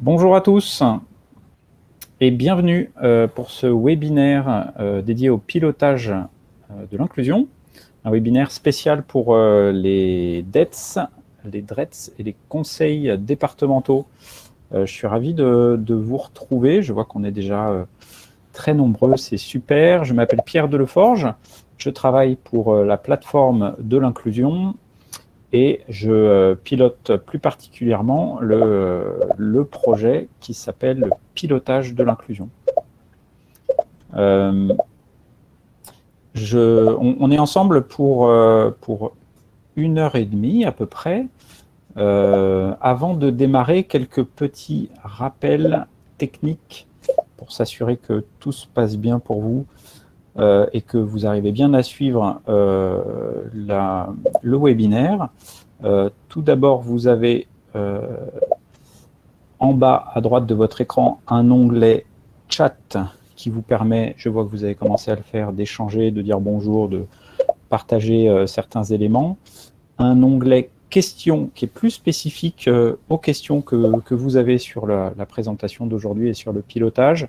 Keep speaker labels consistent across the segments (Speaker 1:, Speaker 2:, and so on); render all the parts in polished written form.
Speaker 1: Bonjour à tous et bienvenue pour ce webinaire dédié au pilotage de l'inclusion, un webinaire spécial pour les DETS, les DRETS et les conseils départementaux. Je suis ravi de vous retrouver, je vois qu'on est déjà très nombreux, c'est super. Je m'appelle Pierre Deleforge, je travaille pour la plateforme de l'inclusion et je pilote plus particulièrement le projet qui s'appelle le pilotage de l'inclusion. On est ensemble pour 1h30 à peu près. Avant de démarrer, quelques petits rappels techniques pour s'assurer que tout se passe bien pour vous et que vous arrivez bien à suivre le webinaire. Tout d'abord, vous avez en bas à droite de votre écran un onglet chat qui vous permet, je vois que vous avez commencé à le faire, d'échanger, de dire bonjour, de partager certains éléments. Un onglet questions qui est plus spécifique aux questions que vous avez sur la présentation d'aujourd'hui et sur le pilotage.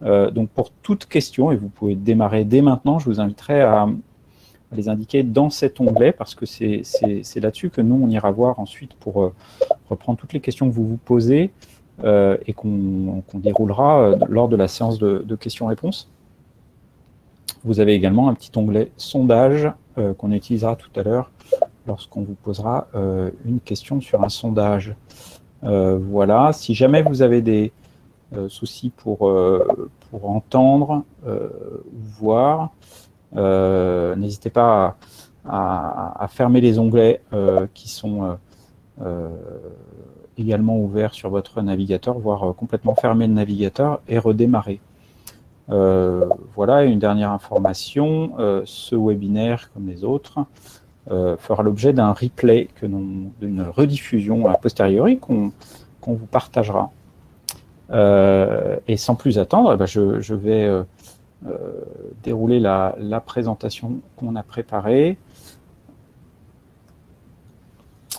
Speaker 1: Donc pour toute question, et vous pouvez démarrer dès maintenant, je vous inviterai à les indiquer dans cet onglet parce que c'est là-dessus que nous, on ira voir ensuite pour reprendre toutes les questions que vous vous posez et qu'on déroulera lors de la séance de questions-réponses. Vous avez également un petit onglet sondage qu'on utilisera tout à l'heure lorsqu'on vous posera une question sur un sondage. Voilà, si jamais vous avez des soucis pour entendre ou voir, n'hésitez pas à fermer les onglets qui sont également ouverts sur votre navigateur, voire complètement fermer le navigateur et redémarrer. Voilà, une dernière information, ce webinaire, comme les autres, fera l'objet d'un replay, d'une rediffusion a posteriori qu'on vous partagera. Et sans plus attendre, je vais dérouler la présentation qu'on a préparée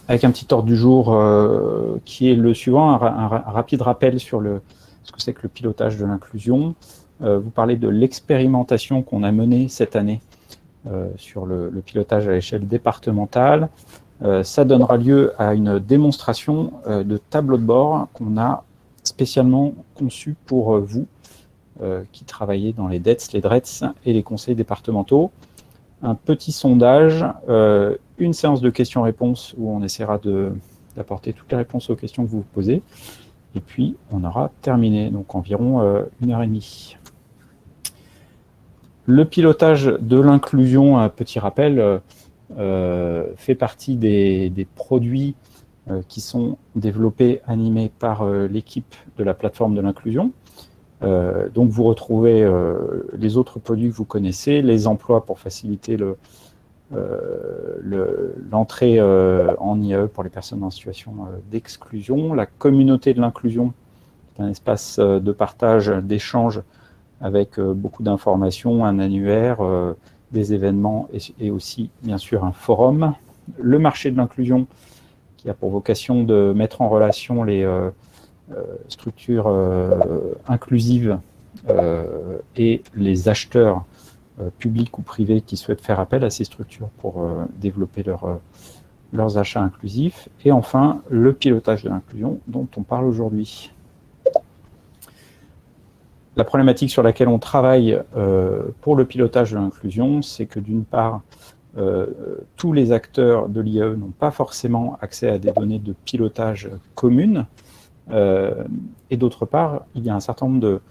Speaker 1: avec un petit ordre du jour qui est le suivant, un rapide rappel sur ce que c'est que le pilotage de l'inclusion. Vous parlez de l'expérimentation qu'on a menée cette année sur le pilotage à l'échelle départementale. Ça donnera lieu à une démonstration de tableau de bord qu'on a spécialement conçu pour vous qui travaillez dans les DETS, les DRETS et les conseils départementaux. Un petit sondage, une séance de questions-réponses où on essaiera d'apporter toutes les réponses aux questions que vous vous posez. Et puis, on aura terminé, donc environ 1h30. Le pilotage de l'inclusion, un petit rappel, fait partie des produits qui sont développés, animés par l'équipe de la plateforme de l'inclusion. Donc vous retrouvez les autres produits que vous connaissez, les emplois pour faciliter l'entrée en IAE pour les personnes en situation d'exclusion, la communauté de l'inclusion, un espace de partage, d'échange avec beaucoup d'informations, un annuaire, des événements et aussi bien sûr un forum, le marché de l'inclusion qui a pour vocation de mettre en relation les structures inclusives et les acheteurs publics ou privés qui souhaitent faire appel à ces structures pour développer leurs achats inclusifs. Et enfin, le pilotage de l'inclusion dont on parle aujourd'hui. La problématique sur laquelle on travaille pour le pilotage de l'inclusion, c'est que d'une part, tous les acteurs de l'IAE n'ont pas forcément accès à des données de pilotage communes. Et d'autre part, il y a un certain nombre de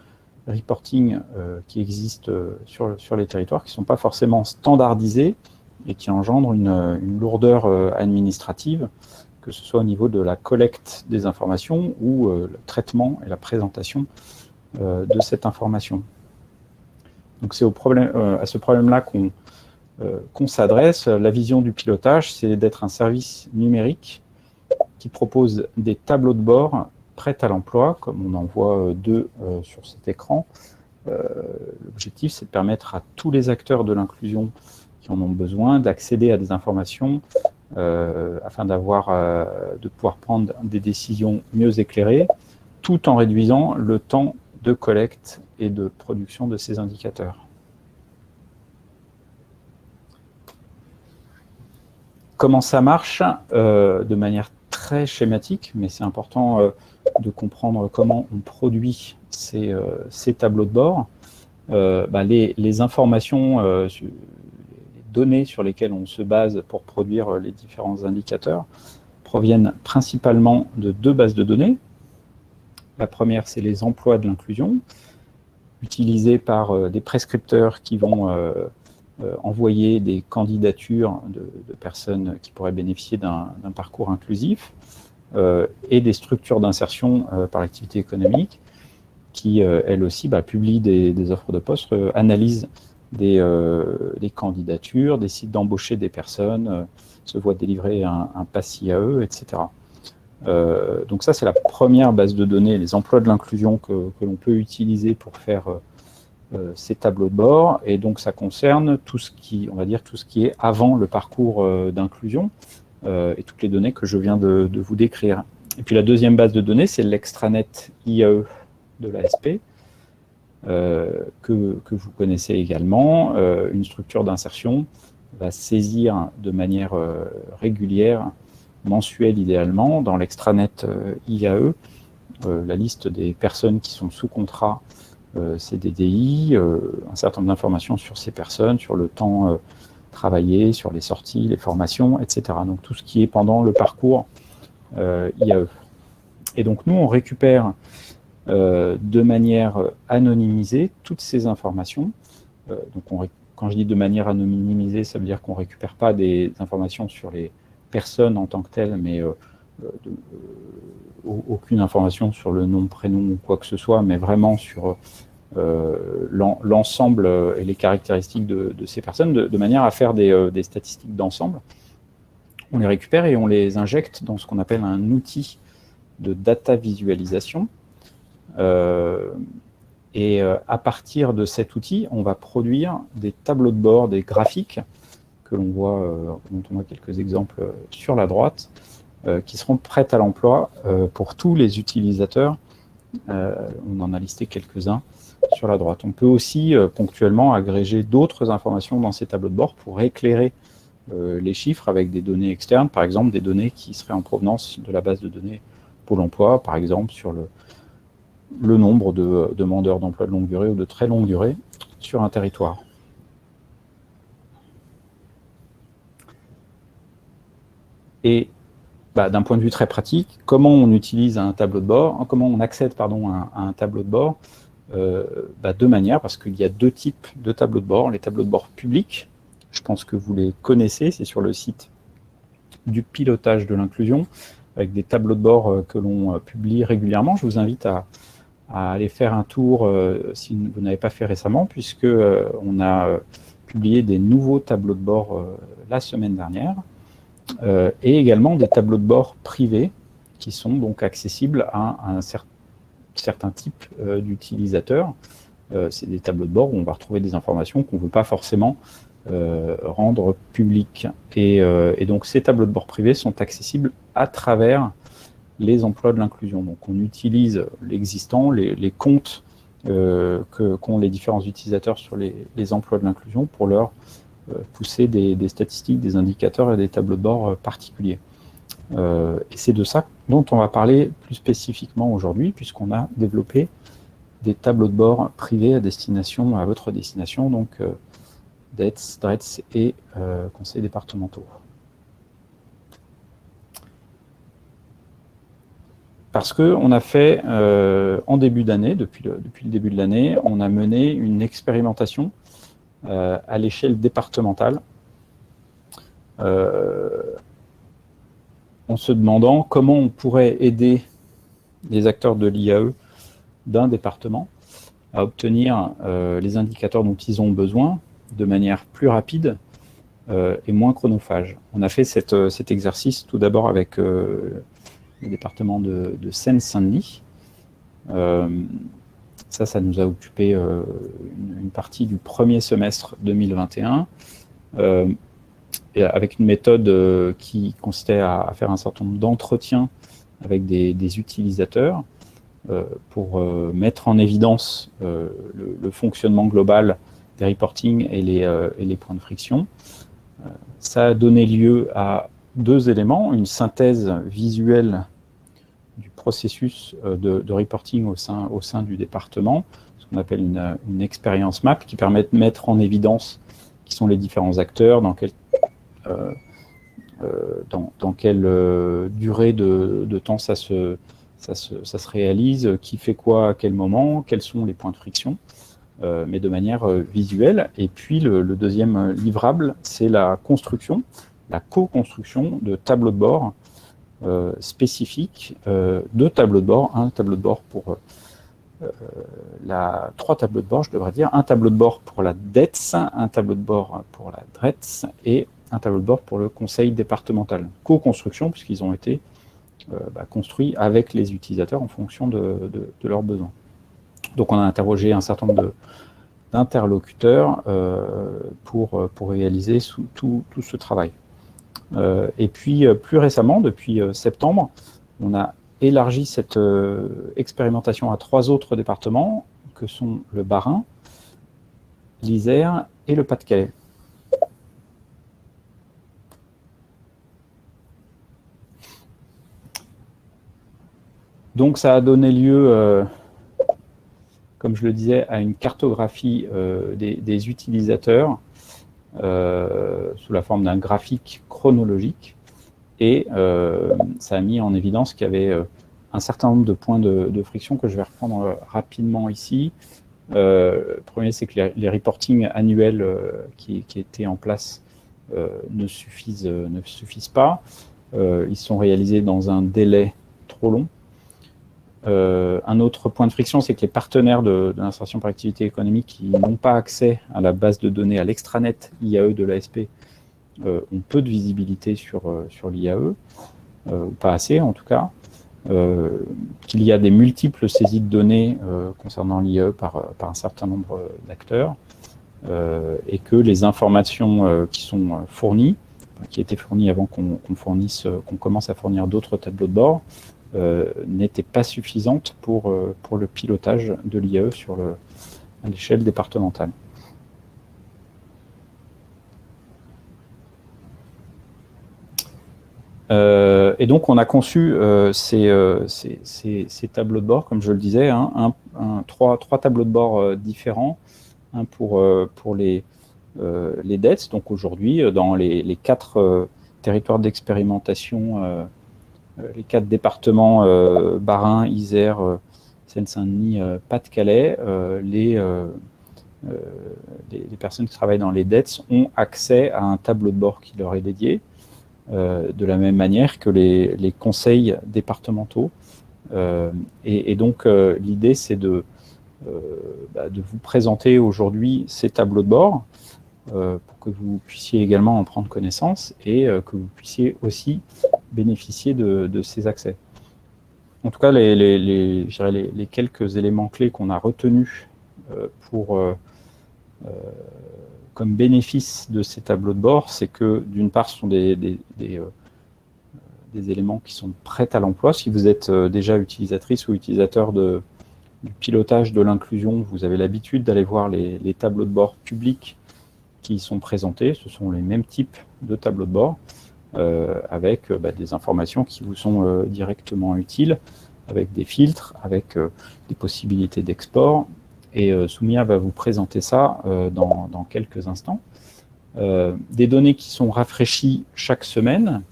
Speaker 1: reporting qui existent sur les territoires qui ne sont pas forcément standardisés et qui engendrent une lourdeur administrative, que ce soit au niveau de la collecte des informations ou le traitement et la présentation de cette information. Donc c'est à ce problème-là qu'on s'adresse. La vision du pilotage, c'est d'être un service numérique qui propose des tableaux de bord prêts à l'emploi, comme on en voit deux sur cet écran. L'objectif, c'est de permettre à tous les acteurs de l'inclusion qui en ont besoin d'accéder à des informations afin de pouvoir prendre des décisions mieux éclairées, tout en réduisant le temps de collecte et de production de ces indicateurs. Comment ça marche? De manière très schématique, mais c'est important de comprendre comment on produit ces tableaux de bord. Les informations, les données sur lesquelles on se base pour produire les différents indicateurs proviennent principalement de deux bases de données. La première, c'est les emplois de l'inclusion, utilisés par des prescripteurs qui vont envoyer des candidatures de personnes qui pourraient bénéficier d'un parcours inclusif, et des structures d'insertion par l'activité économique qui, elles aussi, publient des offres de poste, analysent des candidatures, décident d'embaucher des personnes, se voient délivrer un pass IAE, etc. Donc ça, c'est la première base de données, les emplois de l'inclusion que l'on peut utiliser pour faire ces tableaux de bord, et donc ça concerne tout ce qui, on va dire, tout ce qui est avant le parcours d'inclusion, et toutes les données que je viens de vous décrire. Et puis la deuxième base de données, c'est l'extranet IAE de l'ASP, que vous connaissez également. Une structure d'insertion va saisir de manière régulière, mensuelle idéalement, dans l'extranet IAE, la liste des personnes qui sont sous contrat CDDI, un certain nombre d'informations sur ces personnes, sur le temps travaillé, sur les sorties, les formations, etc. Donc tout ce qui est pendant le parcours IAE. Et donc nous, on récupère de manière anonymisée toutes ces informations. Donc quand je dis de manière anonymisée, ça veut dire qu'on ne récupère pas des informations sur les personnes en tant que telles, mais aucune information sur le nom, prénom ou quoi que ce soit, mais vraiment sur l'ensemble et les caractéristiques de ces personnes, de manière à faire des statistiques d'ensemble. On les récupère et on les injecte dans ce qu'on appelle un outil de data visualisation. À partir de cet outil, on va produire des tableaux de bord, des graphiques, que l'on voit, dont on voit quelques exemples sur la droite, qui seront prêts à l'emploi pour tous les utilisateurs. On en a listé quelques-uns sur la droite. On peut aussi ponctuellement agréger d'autres informations dans ces tableaux de bord pour éclairer les chiffres avec des données externes, par exemple des données qui seraient en provenance de la base de données Pôle emploi, par exemple sur le nombre de demandeurs d'emploi de longue durée ou de très longue durée sur un territoire. Et d'un point de vue très pratique, comment on utilise un tableau de bord, comment on accède à un tableau de bord, deux manières, parce qu'il y a deux types de tableaux de bord. Les tableaux de bord publics, je pense que vous les connaissez, c'est sur le site du pilotage de l'inclusion, avec des tableaux de bord que l'on publie régulièrement. Je vous invite à aller faire un tour si vous n'avez pas fait récemment, puisque on a publié des nouveaux tableaux de bord la semaine dernière, et également des tableaux de bord privés qui sont donc accessibles à un certain type d'utilisateurs. C'est des tableaux de bord où on va retrouver des informations qu'on ne veut pas forcément rendre publiques. Et donc ces tableaux de bord privés sont accessibles à travers les emplois de l'inclusion. Donc on utilise l'existant, les comptes qu'ont les différents utilisateurs sur les emplois de l'inclusion pour leur pousser des statistiques, des indicateurs et des tableaux de bord particuliers. Et c'est de ça dont on va parler plus spécifiquement aujourd'hui, puisqu'on a développé des tableaux de bord privés à votre destination, donc DETS, DRETS et conseils départementaux. Parce qu'on a fait, en début d'année, depuis le début de l'année, on a mené une expérimentation à l'échelle départementale, en se demandant comment on pourrait aider les acteurs de l'IAE d'un département à obtenir les indicateurs dont ils ont besoin de manière plus rapide et moins chronophage. On a fait cet exercice tout d'abord avec le département de Seine-Saint-Denis. Ça nous a occupé une partie du premier semestre 2021, et avec une méthode qui consistait à faire un certain nombre d'entretiens avec des utilisateurs, pour mettre en évidence le fonctionnement global des reporting et les points de friction. Ça a donné lieu à deux éléments, une synthèse visuelle du processus de reporting au sein du département, ce qu'on appelle une expérience map, qui permet de mettre en évidence qui sont les différents acteurs, dans quelle durée de temps ça se réalise, qui fait quoi à quel moment, quels sont les points de friction, mais de manière visuelle. Et puis le deuxième livrable, c'est la construction, la co-construction de tableaux de bord spécifiques, deux tableaux de bord, un tableau de bord pour trois tableaux de bord, je devrais dire, un tableau de bord pour la DETS, un tableau de bord pour la DRETS et un tableau de bord pour le conseil départemental. Co-construction, puisqu'ils ont été construits avec les utilisateurs en fonction de leurs besoins. Donc on a interrogé un certain nombre d'interlocuteurs pour réaliser tout ce travail. Et puis plus récemment, depuis septembre, on a élargi cette expérimentation à 3 autres départements, que sont le Bas-Rhin, l'Isère et le Pas-de-Calais. Donc ça a donné lieu, comme je le disais, à une cartographie des utilisateurs sous la forme d'un graphique chronologique. Et ça a mis en évidence qu'il y avait un certain nombre de points de friction que je vais reprendre rapidement ici. Le premier, c'est que les reportings annuels qui étaient en place ne suffisent pas. Ils sont réalisés dans un délai trop long. Un autre point de friction, c'est que les partenaires de l'insertion par activité économique qui n'ont pas accès à la base de données, à l'extranet IAE de l'ASP, ont peu de visibilité sur l'IAE, ou pas assez en tout cas, qu'il y a des multiples saisies de données concernant l'IAE par un certain nombre d'acteurs, et que les informations qui sont fournies, qui étaient fournies avant qu'on commence à fournir d'autres tableaux de bord, n'étaient pas suffisantes pour le pilotage de l'IAE à l'échelle départementale. Et donc, on a conçu ces tableaux de bord, comme je le disais, trois tableaux de bord différents, un pour les DETS, donc aujourd'hui, dans les 4 territoires d'expérimentation, les 4 départements, Bas-Rhin, Isère, Seine-Saint-Denis, Pas-de-Calais, les personnes qui travaillent dans les DETS ont accès à un tableau de bord qui leur est dédié, de la même manière que les conseils départementaux. Et donc, l'idée, c'est de vous présenter aujourd'hui ces tableaux de bord pour que vous puissiez également en prendre connaissance et que vous puissiez aussi bénéficier de ces accès. En tout cas, les quelques éléments clés qu'on a retenus comme bénéfice de ces tableaux de bord, c'est que d'une part, ce sont des éléments qui sont prêts à l'emploi. Si vous êtes déjà utilisatrice ou utilisateur du pilotage de l'inclusion, vous avez l'habitude d'aller voir les tableaux de bord publics qui sont présentés. Ce sont les mêmes types de tableaux de bord avec des informations qui vous sont directement utiles, avec des filtres, avec des possibilités d'export. Et Soumia va vous présenter ça dans quelques instants. Des données qui sont rafraîchies chaque semaine,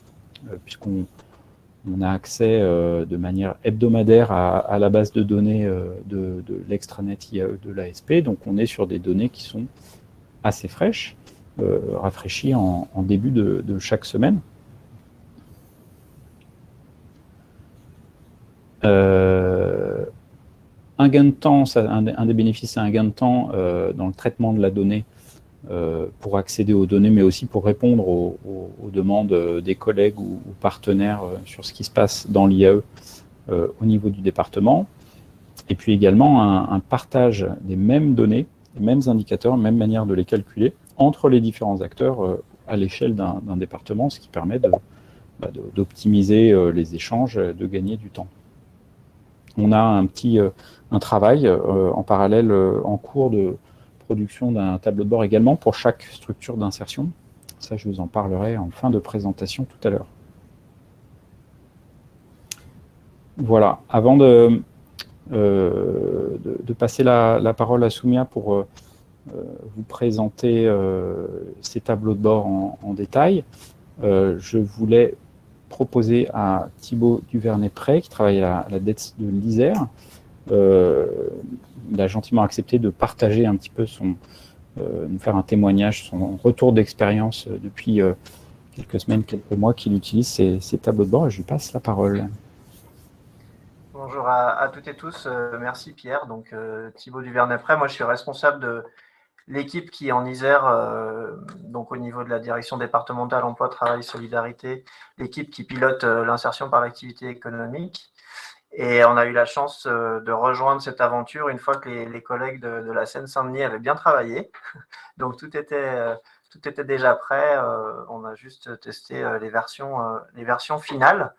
Speaker 1: puisqu'on a accès de manière hebdomadaire à la base de données de l'extranet IAE de l'ASP. Donc on est sur des données qui sont assez fraîches, rafraîchies en début de chaque semaine. Un gain de temps, un des bénéfices, c'est un gain de temps dans le traitement de la donnée pour accéder aux données, mais aussi pour répondre aux demandes des collègues ou partenaires sur ce qui se passe dans l'IAE au niveau du département. Et puis également un partage des mêmes données, des mêmes indicateurs, même manière de les calculer entre les différents acteurs à l'échelle d'un département, ce qui permet d'optimiser les échanges, de gagner du temps. on a un travail en parallèle en cours de production d'un tableau de bord également pour chaque structure d'insertion. Ça, je vous en parlerai en fin de présentation tout à l'heure. Voilà, avant de passer la parole à Soumia pour vous présenter ces tableaux de bord en détail, je voulais proposer à Thibaut Duvernay-Pré, qui travaille à la DETS de l'Isère. Il a gentiment accepté de partager un petit peu nous faire un témoignage, son retour d'expérience depuis quelques semaines, quelques mois qu'il utilise ces tableaux de bord, et je lui passe la parole.
Speaker 2: Bonjour à toutes et tous, merci Pierre. Donc Thibaut Duvernay-Pré, moi je suis responsable de l'équipe qui est en Isère, donc au niveau de la direction départementale emploi, travail, solidarité, l'équipe qui pilote l'insertion par l'activité économique. Et on a eu la chance de rejoindre cette aventure une fois que les collègues de la Seine-Saint-Denis avaient bien travaillé. Donc tout était déjà prêt. On a juste testé les versions finales.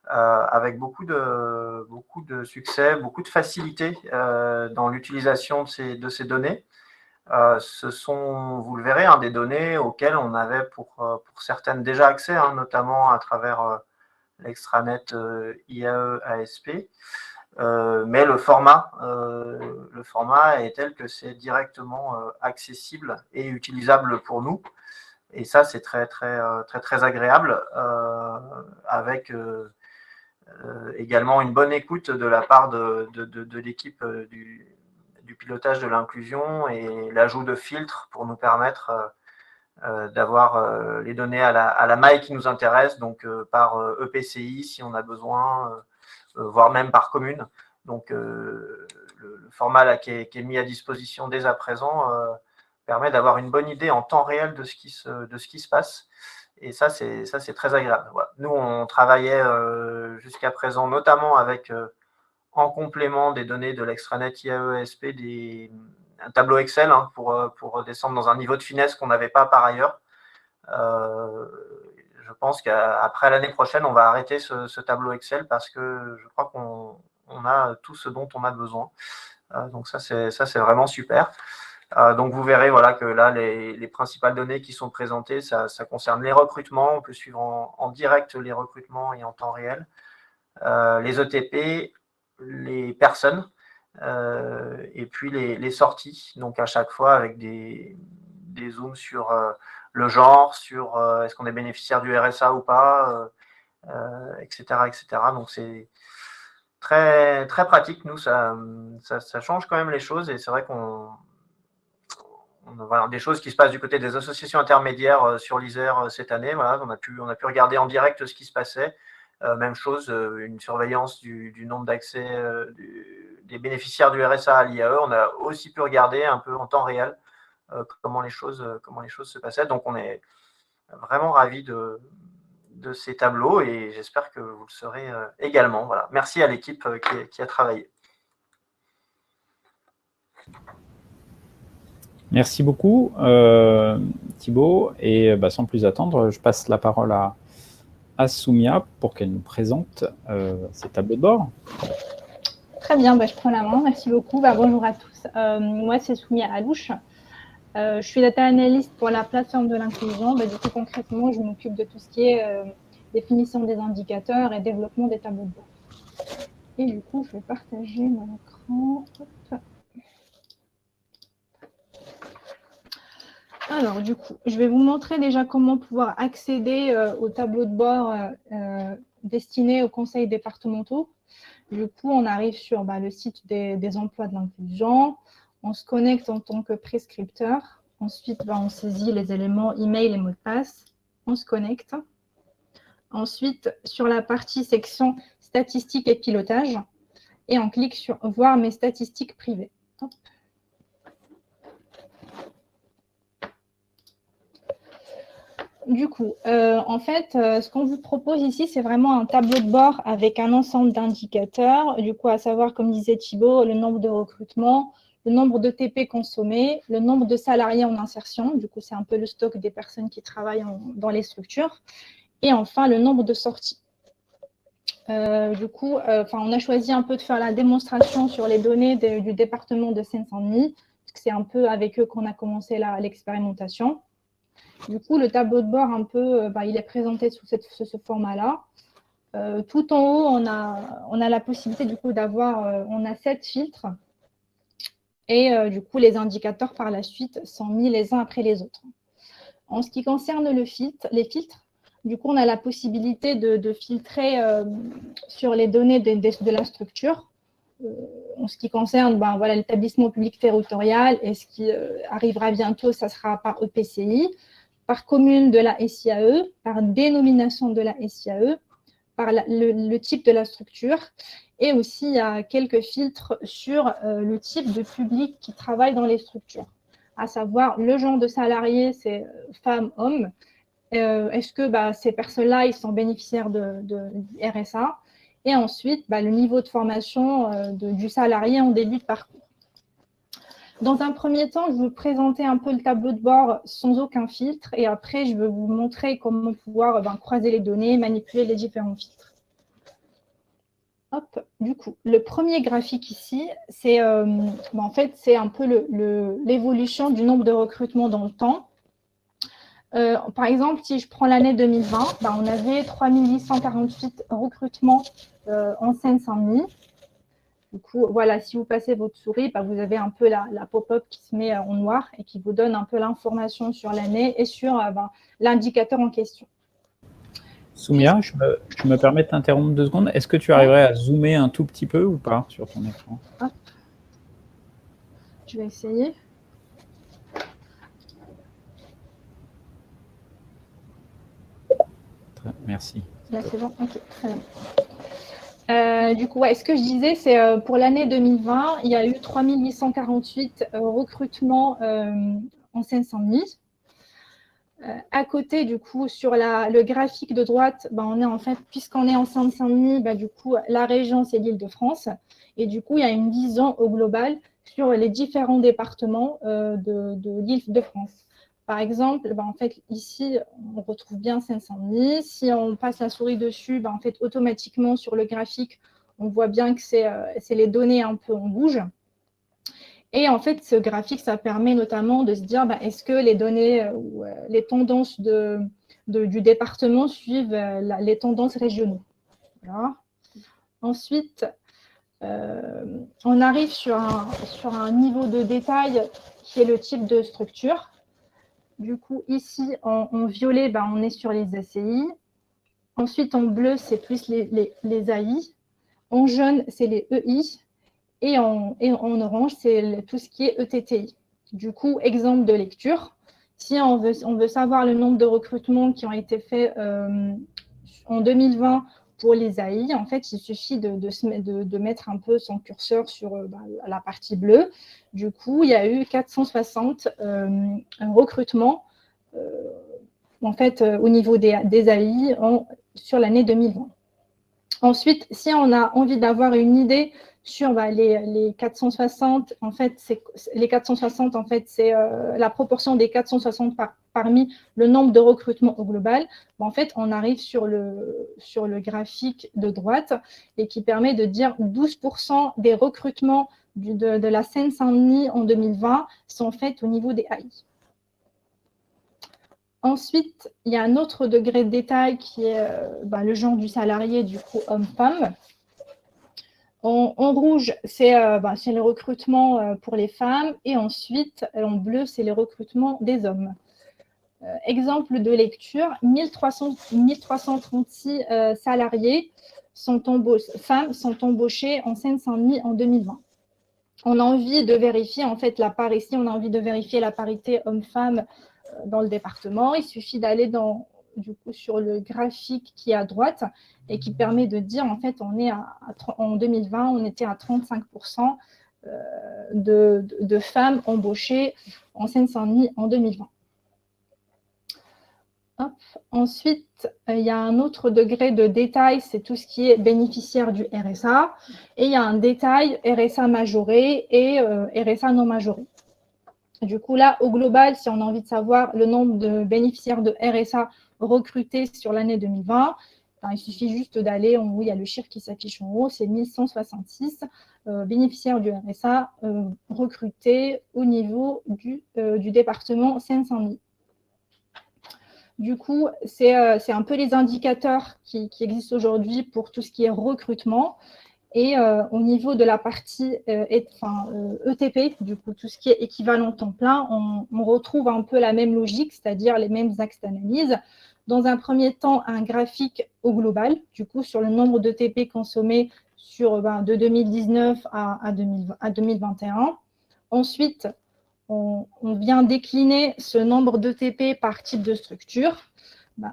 Speaker 2: Avec beaucoup de succès, beaucoup de facilité dans l'utilisation de ces données. Ce sont, vous le verrez, des données auxquelles on avait pour certaines déjà accès, notamment à travers l'extranet IAE ASP. Mais le format est tel que c'est directement accessible et utilisable pour nous. Et ça, c'est très agréable, avec également une bonne écoute de la part de l'équipe du pilotage de l'inclusion et l'ajout de filtres pour nous permettre d'avoir les données à la maille qui nous intéresse, donc par EPCI si on a besoin, voire même par commune. Donc le format là, qui est mis à disposition dès à présent permet d'avoir une bonne idée en temps réel de ce qui se passe. Et ça, c'est très agréable. Voilà. Nous, on travaillait jusqu'à présent notamment avec, en complément des données de l'extranet IAE-ASP, un tableau Excel pour descendre dans un niveau de finesse qu'on n'avait pas par ailleurs. Je pense qu'après l'année prochaine, on va arrêter ce tableau Excel parce que je crois qu'on a tout ce dont on a besoin. Donc ça, c'est vraiment super. Donc vous verrez voilà, que là, les principales données qui sont présentées, ça concerne les recrutements. On peut suivre en direct les recrutements et en temps réel. Les ETP, les personnes, et puis les sorties. Donc à chaque fois avec des zooms sur le genre, sur est-ce qu'on est bénéficiaire du RSA ou pas, etc., etc. Donc c'est très pratique. Nous, ça change quand même les choses, et c'est vrai qu'on voilà, des choses qui se passent du côté des associations intermédiaires sur l'Isère cette année. Voilà, on a pu regarder en direct ce qui se passait. Même chose, une surveillance du nombre d'accès des bénéficiaires du RSA à l'IAE. On a aussi pu regarder un peu en temps réel comment les choses se passaient. Donc on est vraiment ravis de ces tableaux, et j'espère que vous le serez également. Voilà. Merci à l'équipe qui a travaillé.
Speaker 1: Merci beaucoup, Thibaut. Et sans plus attendre, je passe la parole à Soumia pour qu'elle nous présente ces tableaux de bord.
Speaker 3: Très bien, je prends la main. Merci beaucoup. Bonjour à tous. Moi, c'est Soumia Alouche. Je suis data analyst pour la plateforme de l'inclusion. Du coup, concrètement, je m'occupe de tout ce qui est définition des indicateurs et développement des tableaux de bord. Et du coup, je vais partager mon écran. Hop. Alors, du coup, je vais vous montrer déjà comment pouvoir accéder au tableau de bord destiné aux conseils départementaux. Du coup, on arrive sur le site des emplois de l'inclusion. On se connecte en tant que prescripteur. Ensuite, on saisit les éléments email et mot de passe. On se connecte. Ensuite, sur la partie section statistiques et pilotage, et on clique sur voir mes statistiques privées. Hop. Du coup, en fait, ce qu'on vous propose ici, c'est vraiment un tableau de bord avec un ensemble d'indicateurs. Du coup, à savoir, comme disait Thibaut, le nombre de recrutements, le nombre de TP consommés, le nombre de salariés en insertion. Du coup, c'est un peu le stock des personnes qui travaillent dans les structures. Et enfin, le nombre de sorties. Du coup, on a choisi un peu de faire la démonstration sur les données du département de Seine-Saint-Denis, parce que c'est un peu avec eux qu'on a commencé l'expérimentation. Du coup, le tableau de bord, un peu, il est présenté sous ce format-là. Tout en haut, on a la possibilité du coup d'avoir, on a 7 filtres, et du coup, les indicateurs par la suite sont mis les uns après les autres. En ce qui concerne les filtres, du coup, on a la possibilité de filtrer sur les données de la structure. En ce qui concerne l'établissement public territorial, et ce qui arrivera bientôt, ça sera par EPCI, par commune de la SIAE, par dénomination de la SIAE, par le type de la structure, et aussi il y a quelques filtres sur le type de public qui travaille dans les structures, à savoir le genre de salarié, c'est femmes, hommes. Est-ce que ces personnes-là, ils sont bénéficiaires du RSA? Et ensuite, le niveau de formation du salarié en début de parcours. Dans un premier temps, je vais vous présenter un peu le tableau de bord sans aucun filtre, et après, je vais vous montrer comment pouvoir croiser les données, manipuler les différents filtres. Hop, du coup, le premier graphique ici, c'est en fait, c'est un peu l'évolution du nombre de recrutements dans le temps. Par exemple, si je prends l'année 2020, on avait 3848 recrutements en Seine-Saint-Denis. Du coup, voilà, si vous passez votre souris, vous avez un peu la pop-up qui se met en noir et qui vous donne un peu l'information sur l'année et sur l'indicateur en question.
Speaker 1: Soumia, je me permets de t'interrompre 2 secondes. Est-ce que tu arriverais à zoomer un tout petit peu ou pas sur ton écran?
Speaker 3: Hop. Je vais essayer.
Speaker 1: Merci.
Speaker 3: Là, c'est bon. Ok, très bien. Du coup, ce que je disais, c'est pour l'année 2020, il y a eu 3848 recrutements en Seine-Saint-Denis. À côté, du coup, sur le graphique de droite, on est en fait, puisqu'on est en Seine-Saint-Denis, du coup, la région, c'est l'Île-de-France. Et du coup, il y a une vision au global sur les différents départements de l'Île-de-France. Par exemple, en fait, ici, on retrouve bien Seine-Saint-Denis. Si on passe la souris dessus, en fait, automatiquement, sur le graphique, on voit bien que c'est les données un peu en rouge. Et en fait, ce graphique, ça permet notamment de se dire, est-ce que les données ou les tendances du département suivent les tendances régionaux. Voilà. Ensuite, on arrive sur un niveau de détail qui est le type de structure. Du coup, ici, en violet, on est sur les ACI. Ensuite, en bleu, c'est plus les AI. En jaune, c'est les EI. Et en orange, c'est tout ce qui est ETTI. Du coup, exemple de lecture. Si on veut savoir le nombre de recrutements qui ont été faits en 2020 pour les AI, en fait, il suffit de mettre un peu son curseur sur la partie bleue. Du coup, il y a eu 460 recrutements en fait, au niveau des AI sur l'année 2020. Ensuite, si on a envie d'avoir une idée sur les 460, en fait, c'est la proportion des 460 parmi le nombre de recrutements au global. En fait, on arrive sur le graphique de droite et qui permet de dire 12% des recrutements de la Seine-Saint-Denis en 2020 sont faits au niveau des AI. Ensuite, il y a un autre degré de détail qui est le genre du salarié, du coup, homme-femme. En rouge, c'est le recrutement pour les femmes. Et ensuite, en bleu, c'est les recrutements des hommes. Exemple de lecture, 1336 salariés femmes sont embauchés en Seine-Saint-Denis en 2020. On a envie de vérifier, en fait, la parité, on a envie de vérifier la parité homme-femme dans le département. Il suffit d'aller sur le graphique qui est à droite et qui permet de dire, en fait, en 2020, on était à 35% de femmes embauchées en Seine-Saint-Denis en 2020. Hop. Ensuite, il y a un autre degré de détail, c'est tout ce qui est bénéficiaire du RSA. Et il y a un détail RSA majoré et RSA non majoré. Du coup, là, au global, si on a envie de savoir le nombre de bénéficiaires de RSA recrutés sur l'année 2020, il suffit juste d'aller en haut, il y a le chiffre qui s'affiche en haut, c'est 1166 bénéficiaires du RSA recrutés au niveau du département Seine-Saint-Denis. Du coup, c'est un peu les indicateurs qui existent aujourd'hui pour tout ce qui est recrutement. Et au niveau de la partie ETP, du coup, tout ce qui est équivalent temps plein, on retrouve un peu la même logique, c'est-à-dire les mêmes axes d'analyse. Dans un premier temps, un graphique au global, du coup, sur le nombre d'ETP consommés de 2019 à 2021. Ensuite, on vient décliner ce nombre d'ETP par type de structure.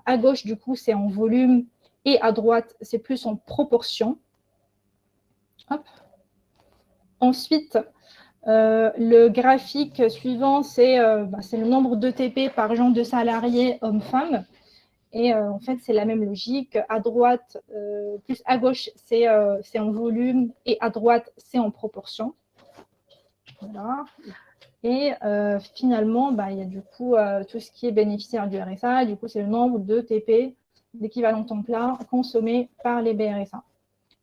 Speaker 3: À gauche, du coup, c'est en volume et à droite, c'est plus en proportion. Hop. Ensuite, le graphique suivant, c'est le nombre d'ETP par genre de salariés hommes-femmes. Et en fait, c'est la même logique. À droite, plus à gauche, c'est en volume et à droite, c'est en proportion. Voilà. Et finalement, il y a du coup tout ce qui est bénéficiaire du RSA. Du coup, c'est le nombre de TP, d'équivalent temps plein, consommés par les BRSA.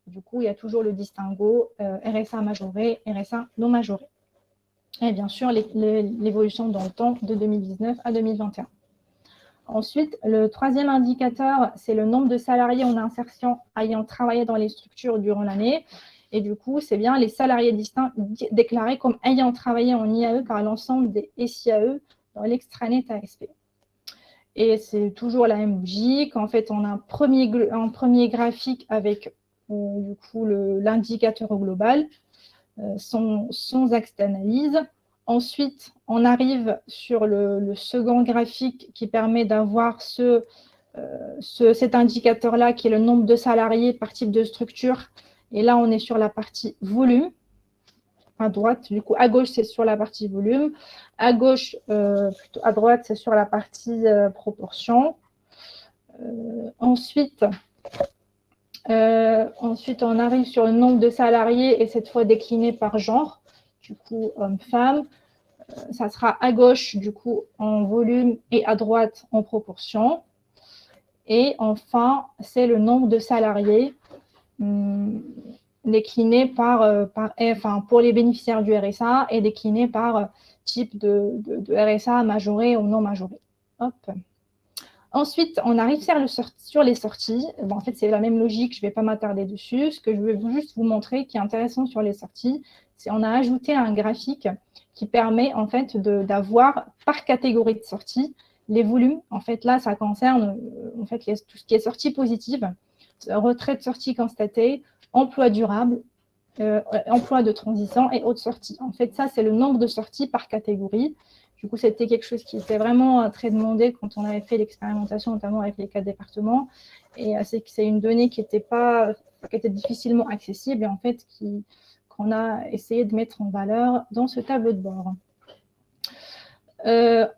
Speaker 3: Du coup, il y a toujours le distinguo RSA majoré, RSA non majoré. Et bien sûr, l'évolution dans le temps de 2019 à 2021. Ensuite, le troisième indicateur, c'est le nombre de salariés en insertion ayant travaillé dans les structures durant l'année. Et du coup, c'est bien les salariés distincts déclarés comme ayant travaillé en IAE par l'ensemble des SIAE dans l'extranet ASP. Et c'est toujours la même logique. En fait, on a un premier graphique avec du coup l'indicateur global, sans axe d'analyse. Ensuite, on arrive sur le second graphique qui permet d'avoir cet indicateur-là qui est le nombre de salariés par type de structure. Et là, on est sur la partie volume. À droite, du coup, à gauche, c'est sur la partie volume. À gauche, plutôt à droite, c'est sur la partie proportion. Ensuite, on arrive sur le nombre de salariés et cette fois décliné par genre. Du coup, homme-femme. Ça sera à gauche, du coup, en volume et à droite en proportion. Et enfin, c'est le nombre de salariés décliné pour les bénéficiaires du RSA et décliné par type de RSA majoré ou non majoré. Hop. Ensuite, on arrive sur les sorties. En fait, c'est la même logique, je ne vais pas m'attarder dessus. Ce que je vais juste vous montrer qui est intéressant sur les sorties, c'est qu'on a ajouté un graphique qui permet en fait d'avoir par catégorie de sortie les volumes. En fait, là, ça concerne en fait, tout ce qui est sortie positive, retrait de sortie constatée, emploi durable, emploi de transition et autres sorties. En fait, ça, c'est le nombre de sorties par catégorie. Du coup, c'était quelque chose qui était vraiment très demandé quand on avait fait l'expérimentation, notamment avec les 4 départements. Et c'est une donnée qui était difficilement accessible et en fait qu'on a essayé de mettre en valeur dans ce tableau de bord.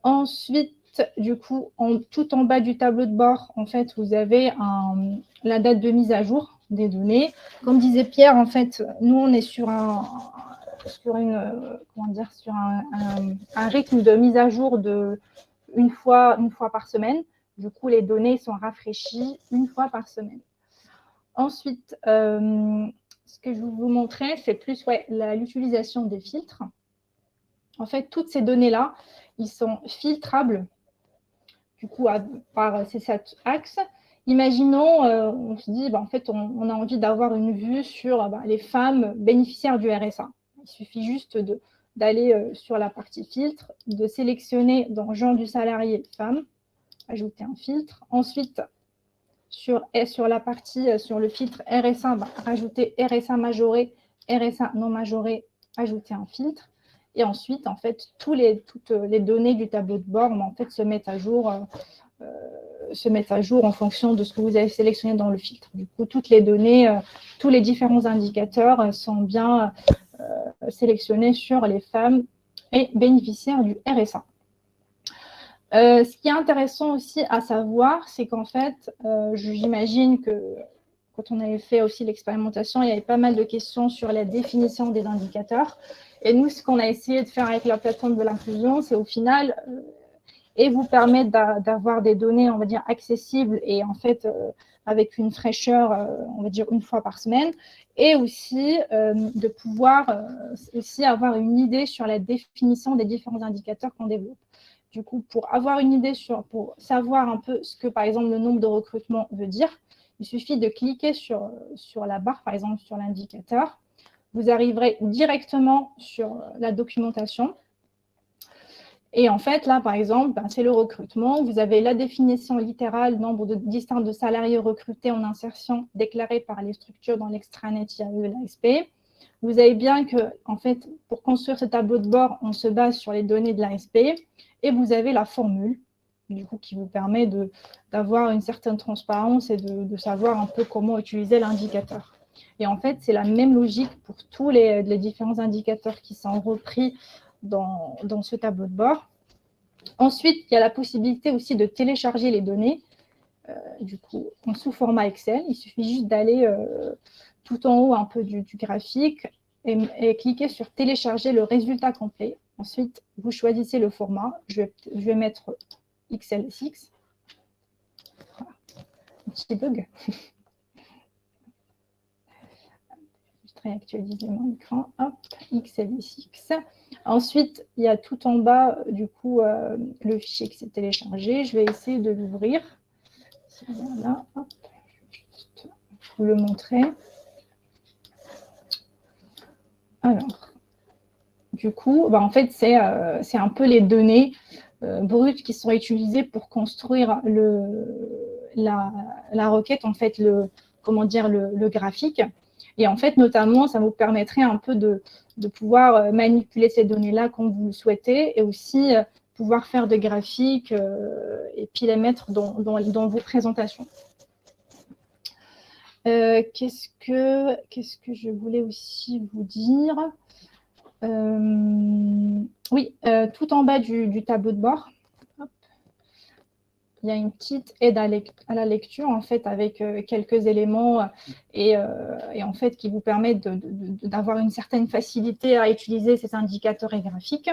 Speaker 3: Ensuite, du coup, tout en bas du tableau de bord, en fait, vous avez la date de mise à jour des données. Comme disait Pierre, en fait, nous, on est sur un rythme de mise à jour une fois par semaine. Du coup, les données sont rafraîchies une fois par semaine. Ensuite, ce que je vais vous montrer, c'est plus l'utilisation des filtres. En fait, toutes ces données-là, ils sont filtrables, du coup, par ces 7 axes. Imaginons, on se dit, en fait, on a envie d'avoir une vue sur les femmes bénéficiaires du RSA. Il suffit juste d'aller sur la partie filtre, de sélectionner dans genre du salarié femme, ajouter un filtre. Ensuite, sur le filtre RSA, rajouter RSA majoré, RSA non majoré, ajouter un filtre. Et ensuite, en fait, toutes les données du tableau de bord en fait, se mettent à jour en fonction de ce que vous avez sélectionné dans le filtre. Du coup, toutes les données, tous les différents indicateurs sont bien sélectionnés sur les femmes et bénéficiaires du RSA. Ce qui est intéressant aussi à savoir, c'est qu'en fait, j'imagine que quand on avait fait aussi l'expérimentation, il y avait pas mal de questions sur la définition des indicateurs. Et nous, ce qu'on a essayé de faire avec la plateforme de l'inclusion, c'est au final et vous permettre d'avoir des données, on va dire, accessibles et en fait avec une fraîcheur, on va dire une fois par semaine, et aussi de pouvoir aussi avoir une idée sur la définition des différents indicateurs qu'on développe. Du coup, pour avoir une idée pour savoir un peu ce que, par exemple, le nombre de recrutements veut dire, il suffit de cliquer sur la barre, par exemple, sur l'indicateur. Vous arriverez directement sur la documentation. Et en fait, là, par exemple, c'est le recrutement. Vous avez la définition littérale, nombre distinct de salariés recrutés en insertion déclarés par les structures dans l'extranet IAE de l'ASP. Vous avez bien que, en fait, pour construire ce tableau de bord, on se base sur les données de l'ASP. Et vous avez la formule, du coup, qui vous permet d'avoir une certaine transparence et de savoir un peu comment utiliser l'indicateur. Et en fait, c'est la même logique pour tous les différents indicateurs qui sont repris dans ce tableau de bord. Ensuite, il y a la possibilité aussi de télécharger les données, du coup, en sous format Excel. Il suffit juste d'aller tout en haut un peu du graphique et cliquer sur télécharger le résultat complet. Ensuite, vous choisissez le format. Je vais mettre XL6. Voilà. Un petit bug. Je vais actualiser mon écran. Hop, XL6. Ensuite, il y a tout en bas, du coup, le fichier qui s'est téléchargé. Je vais essayer de l'ouvrir. Voilà, hop. Je vais vous le montrer. Alors, du coup, en fait, c'est un peu les données brutes qui sont utilisées pour construire la requête, en fait, le graphique. Et en fait, notamment, ça vous permettrait un peu de pouvoir manipuler ces données-là comme vous le souhaitez et aussi pouvoir faire des graphiques et puis les mettre dans vos présentations. Qu'est-ce que je voulais aussi vous dire? Oui, tout en bas du tableau de bord, hop, il y a une petite aide à la lecture, en fait, avec quelques éléments et en fait, qui vous permettent d'avoir une certaine facilité à utiliser ces indicateurs et graphiques.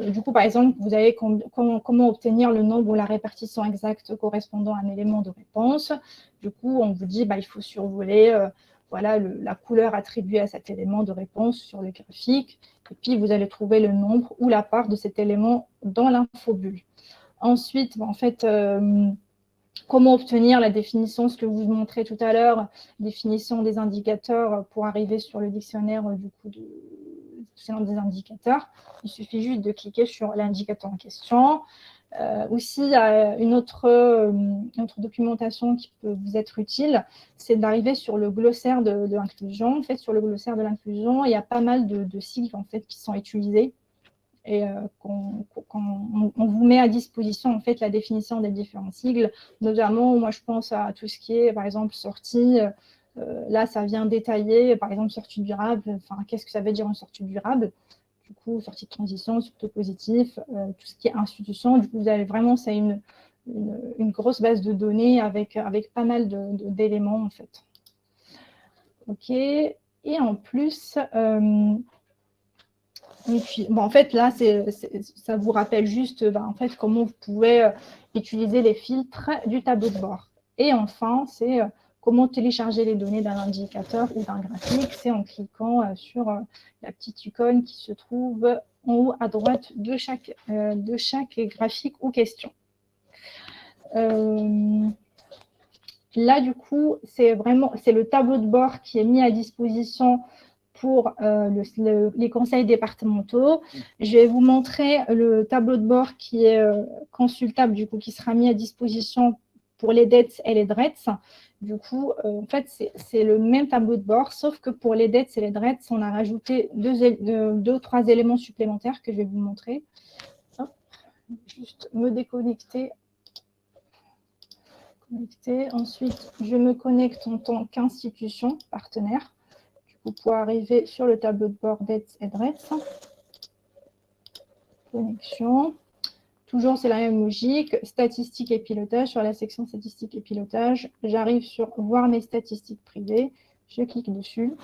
Speaker 3: Du coup, par exemple, vous avez comment obtenir le nombre ou la répartition exacte correspondant à un élément de réponse. Du coup, on vous dit il faut survoler voilà, la couleur attribuée à cet élément de réponse sur le graphique. Et puis, vous allez trouver le nombre ou la part de cet élément dans l'infobulle. Ensuite, en fait, comment obtenir la définition, ce que vous montrez tout à l'heure, définition des indicateurs pour arriver sur le dictionnaire du coup des indicateurs. Il suffit juste de cliquer sur l'indicateur en question. Aussi, il y a une autre documentation qui peut vous être utile, c'est d'arriver sur le glossaire de l'inclusion. En fait, sur le glossaire de l'inclusion, il y a pas mal de sigles en fait, qui sont utilisés et qu'on vous met à disposition en fait, la définition des différents sigles. Notamment, moi, je pense à tout ce qui est, par exemple, sortie. Là, ça vient détailler, par exemple, sortie durable. Enfin, qu'est-ce que ça veut dire une sortie durable? Du coup, sortie de transition, surtout positif, tout ce qui est institution. Du coup, vous avez vraiment, c'est une grosse base de données avec pas mal d'éléments, en fait. OK. Et en plus, et puis, en fait, là, ça vous rappelle juste en fait, comment vous pouvez utiliser les filtres du tableau de bord. Et enfin, c'est comment télécharger les données d'un indicateur ou d'un graphique. C'est en cliquant sur la petite icône qui se trouve en haut à droite de chaque graphique ou question. Là, du coup, c'est le tableau de bord qui est mis à disposition pour les conseils départementaux. Je vais vous montrer le tableau de bord qui est consultable, du coup, qui sera mis à disposition pour les DETS et les DRETS. Du coup, en fait, c'est le même tableau de bord, sauf que pour les DETS et les DRETS, on a rajouté deux ou trois éléments supplémentaires que je vais vous montrer. Hop, juste me déconnecter. Ensuite, je me connecte en tant qu'institution partenaire. Pour arriver sur le tableau de bord DETS et DRETS. Connexion. Toujours, c'est la même logique. Statistiques et pilotage. Sur la section statistiques et pilotage, j'arrive sur voir mes statistiques privées. Je clique dessus.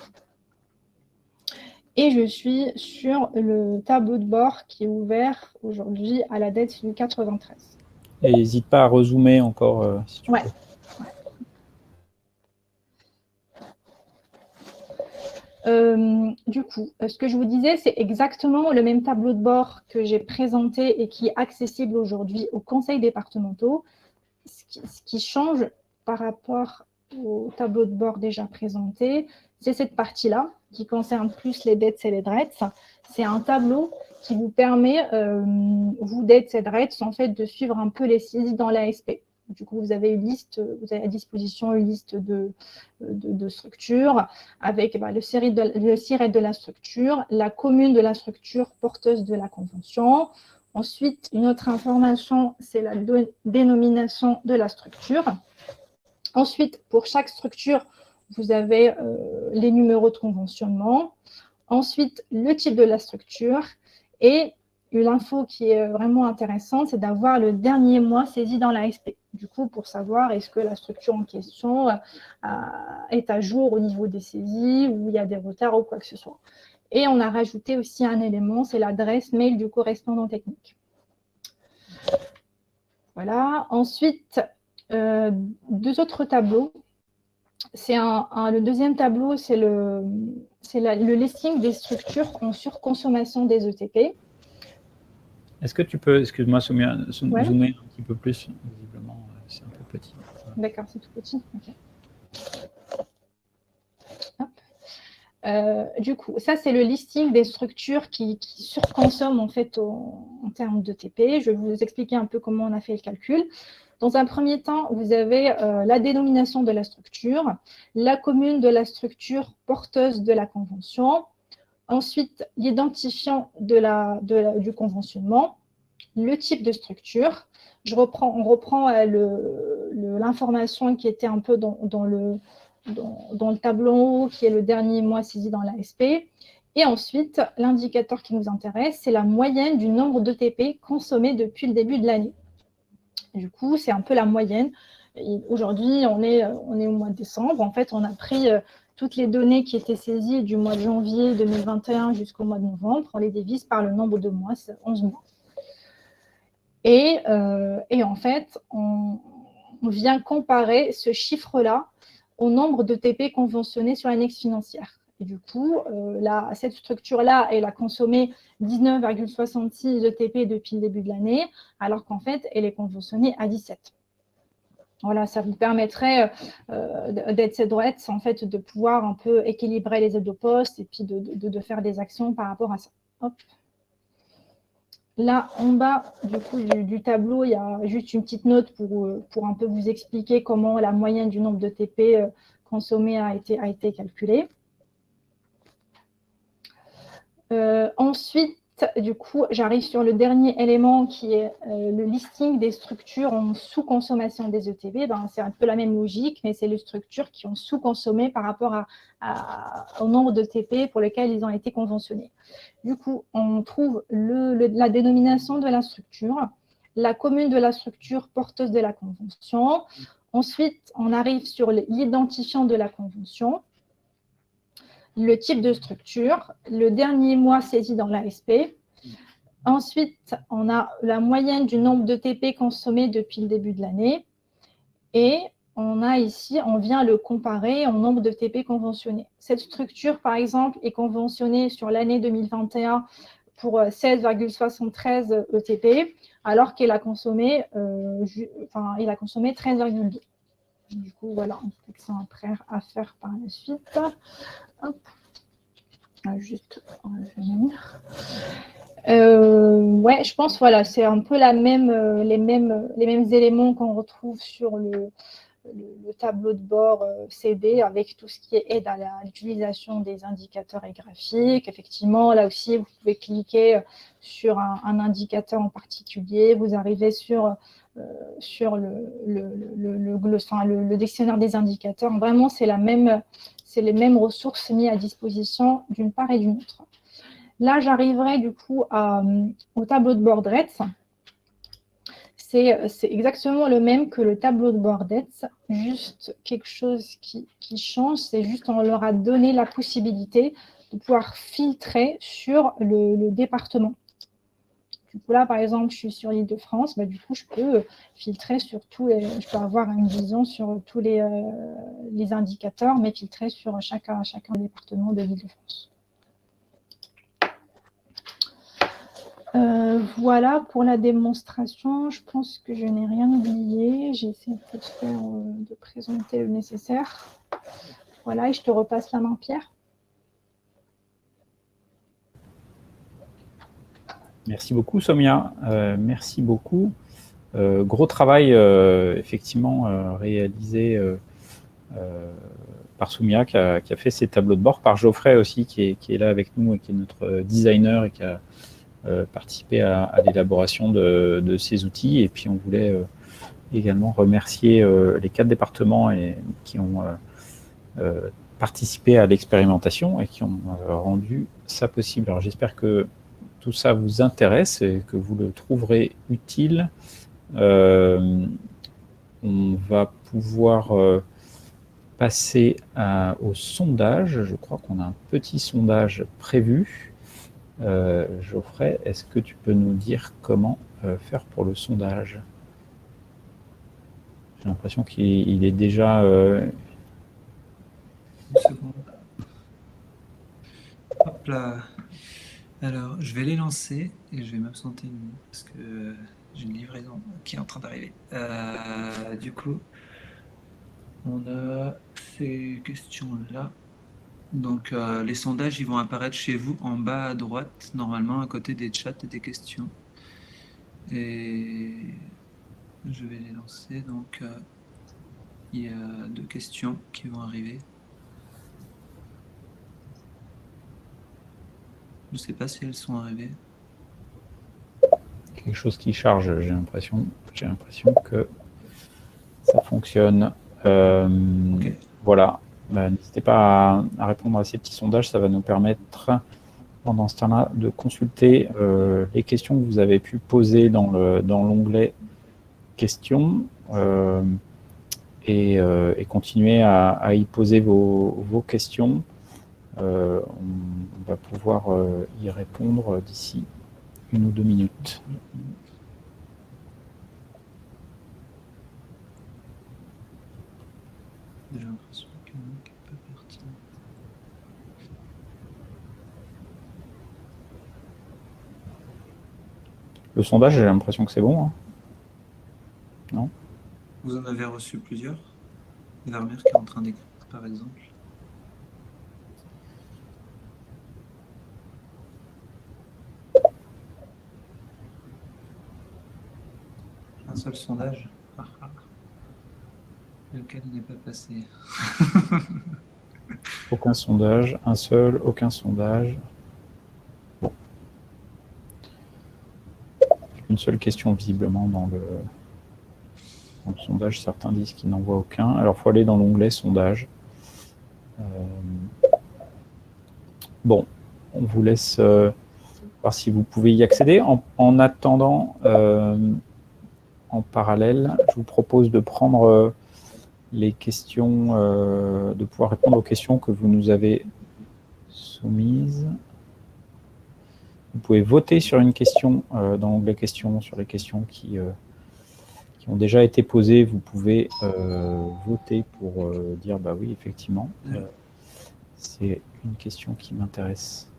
Speaker 3: Et je suis sur le tableau de bord qui est ouvert aujourd'hui à la date du 93.
Speaker 1: Et n'hésite pas à rezoomer encore si tu peux.
Speaker 3: Du coup, ce que je vous disais, c'est exactement le même tableau de bord que j'ai présenté et qui est accessible aujourd'hui aux conseils départementaux. Ce qui change par rapport au tableau de bord déjà présenté, c'est cette partie-là qui concerne plus les dettes et les DRETS. C'est un tableau qui vous permet, vous dettes et DRETS, en fait, de suivre un peu les saisies dans l'ASP. Du coup, vous avez à disposition une liste de structures avec le SIRET de la structure, la commune de la structure porteuse de la convention. Ensuite, une autre information, c'est la dénomination de la structure. Ensuite, pour chaque structure, vous avez les numéros de conventionnement. Ensuite, le type de la structure. Et une info qui est vraiment intéressante, c'est d'avoir le dernier mois saisi dans l'ASP. Du coup, pour savoir est-ce que la structure en question est à jour au niveau des saisies, ou il y a des retards ou quoi que ce soit. Et on a rajouté aussi un élément, c'est l'adresse mail du correspondant technique. Voilà. Ensuite, deux autres tableaux. Le deuxième tableau, c'est le listing des structures en surconsommation des ETP.
Speaker 1: Est-ce que tu peux, excuse-moi, zoomer un petit peu plus? Visiblement, c'est un peu petit.
Speaker 3: D'accord, c'est tout petit. Okay. Du coup, ça, c'est le listing des structures qui surconsomment en fait en termes d'ETP. Je vais vous expliquer un peu comment on a fait le calcul. Dans un premier temps, vous avez la dénomination de la structure, la commune de la structure porteuse de la convention, ensuite l'identifiant du conventionnement, le type de structure. On reprend l'information qui était un peu dans le tableau, qui est le dernier mois saisi dans l'ASP. Et ensuite, l'indicateur qui nous intéresse, c'est la moyenne du nombre d'ETP consommés depuis le début de l'année. Du coup, c'est un peu la moyenne. Aujourd'hui, on est au mois de décembre. En fait, on a pris toutes les données qui étaient saisies du mois de janvier 2021 jusqu'au mois de novembre. On les divise par le nombre de mois, c'est 11 mois. Et en fait, on vient comparer ce chiffre-là au nombre de TP conventionnés sur l'annexe financière. Et du coup, cette structure-là, elle a consommé 19,66 ETP depuis le début de l'année, alors qu'en fait, elle est conventionnée à 17. Voilà, ça vous permettrait d'être droite, en fait, de pouvoir un peu équilibrer les aides au poste et puis de faire des actions par rapport à ça. Hop. Là, en bas du tableau, il y a juste une petite note pour un peu vous expliquer comment la moyenne du nombre de TP consommés a été calculée. Ensuite, du coup, j'arrive sur le dernier élément qui est le listing des structures en sous-consommation des ETP. C'est un peu la même logique, mais c'est les structures qui ont sous-consommé par rapport au nombre de TP pour lesquels ils ont été conventionnés. Du coup, on trouve la dénomination de la structure, la commune de la structure porteuse de la convention. Ensuite, on arrive sur l'identifiant de la convention, le type de structure, le dernier mois saisi dans l'ASP. Ensuite, on a la moyenne du nombre de TP consommés depuis le début de l'année. Et on a ici, on vient le comparer en nombre de TP conventionnés. Cette structure, par exemple, est conventionnée sur l'année 2021 pour 16,73 ETP, alors qu'elle a consommé, 13,2. Du coup, voilà, un petit accent à faire par la suite. Hop. Juste revenir. Ouais, je pense, voilà, c'est un peu les mêmes éléments qu'on retrouve sur le tableau de bord CD avec tout ce qui est aide à l'utilisation des indicateurs et graphiques. Effectivement, là aussi, vous pouvez cliquer sur un indicateur en particulier. Vous arrivez sur le dictionnaire des indicateurs. Vraiment, c'est les mêmes ressources mises à disposition d'une part et d'une autre. Là, j'arriverai du coup au tableau de bord DRETS. C'est exactement le même que le tableau de bord DRETS, juste quelque chose qui change, c'est juste on leur a donné la possibilité de pouvoir filtrer sur le département. Du coup, là, par exemple, je suis sur l'Île-de-France, bah, du coup, je peux filtrer sur je peux avoir une vision sur tous les indicateurs, mais filtrer sur chacun des départements de l'Île-de-France. Voilà pour la démonstration. Je pense que je n'ai rien oublié. J'ai essayé de présenter le nécessaire. Voilà, et je te repasse la main, Pierre.
Speaker 1: Merci beaucoup, Soumya. Merci beaucoup. Gros travail, effectivement, réalisé par Soumya, qui a fait ces tableaux de bord, par Geoffrey aussi, qui est là avec nous et qui est notre designer et qui a participé à l'élaboration de ces outils. Et puis, on voulait également remercier les 4 départements qui ont participé à l'expérimentation et qui ont rendu ça possible. Alors, j'espère que tout ça vous intéresse et que vous le trouverez utile. On va pouvoir passer au sondage. Je crois qu'on a un petit sondage prévu. Geoffrey, est-ce que tu peux nous dire comment faire pour le sondage? J'ai l'impression qu'il est déjà...
Speaker 4: Une seconde. Hop là. Alors, je vais les lancer et je vais m'absenter une minute parce que j'ai une livraison qui est en train d'arriver. Du coup, on a ces questions-là. Donc, les sondages, ils vont apparaître chez vous en bas à droite, normalement, à côté des chats et des questions. Et je vais les lancer. Donc, il y a 2 questions qui vont arriver. Je ne sais pas si elles sont arrivées.
Speaker 1: Quelque chose qui charge, j'ai l'impression que ça fonctionne.
Speaker 4: Ok.
Speaker 1: Voilà. N'hésitez pas à répondre à ces petits sondages, ça va nous permettre, pendant ce temps-là, de consulter les questions que vous avez pu poser dans l'onglet questions et continuer à y poser vos questions. On va pouvoir y répondre d'ici 1 ou 2 minutes.
Speaker 4: J'ai l'impression qu'il y en a qui n'est pas parti.
Speaker 1: Le sondage, j'ai l'impression que c'est bon. Hein. Non?
Speaker 4: Vous en avez reçu plusieurs? Vermeer qui est en train d'écrire, par exemple. Un seul sondage. Lequel n'est pas passé.
Speaker 1: Aucun sondage, un seul, aucun sondage. Bon. Une seule question visiblement dans le sondage. Certains disent qu'ils n'en voient aucun. Alors, il faut aller dans l'onglet sondage. Bon, on vous laisse voir si vous pouvez y accéder. En attendant, en parallèle, je vous propose de prendre les questions, de pouvoir répondre aux questions que vous nous avez soumises. Vous pouvez voter sur une question dans l'onglet questions, sur les questions qui ont déjà été posées. Vous pouvez voter pour dire bah oui, effectivement, c'est une question qui m'intéresse.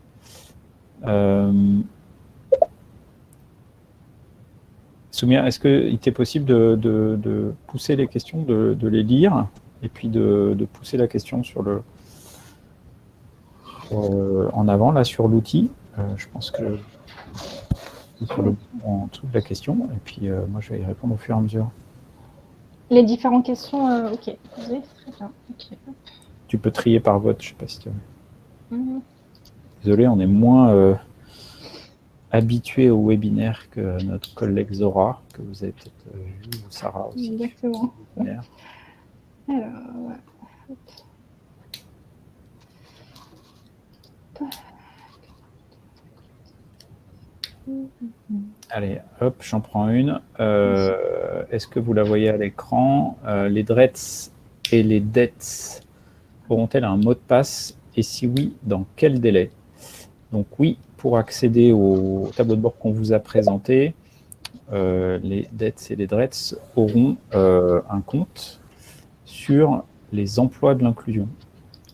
Speaker 1: Soumya, est-ce qu'il t'est possible de pousser les questions, de les lire, et puis de pousser la question en avant, là, sur l'outil? Je pense que c'est sur le en dessous de la question, et puis moi, je vais y répondre au fur et à mesure.
Speaker 3: Les différentes questions, ok. Très bien. Okay.
Speaker 1: Tu peux trier par vote, je ne sais pas si tu veux. Désolé, on est moins habitué au webinaire que notre collègue Zora, que vous avez peut-être vu, ou Sarah aussi.
Speaker 3: Exactement. Alors, hop.
Speaker 1: Allez, hop, j'en prends une. Est-ce que vous la voyez à l'écran? Les DRETS et les DETS auront-elles un mot de passe? Et si oui, dans quel délai? Donc oui, pour accéder au tableau de bord qu'on vous a présenté, les DETS et les DRETS auront un compte sur les emplois de l'inclusion,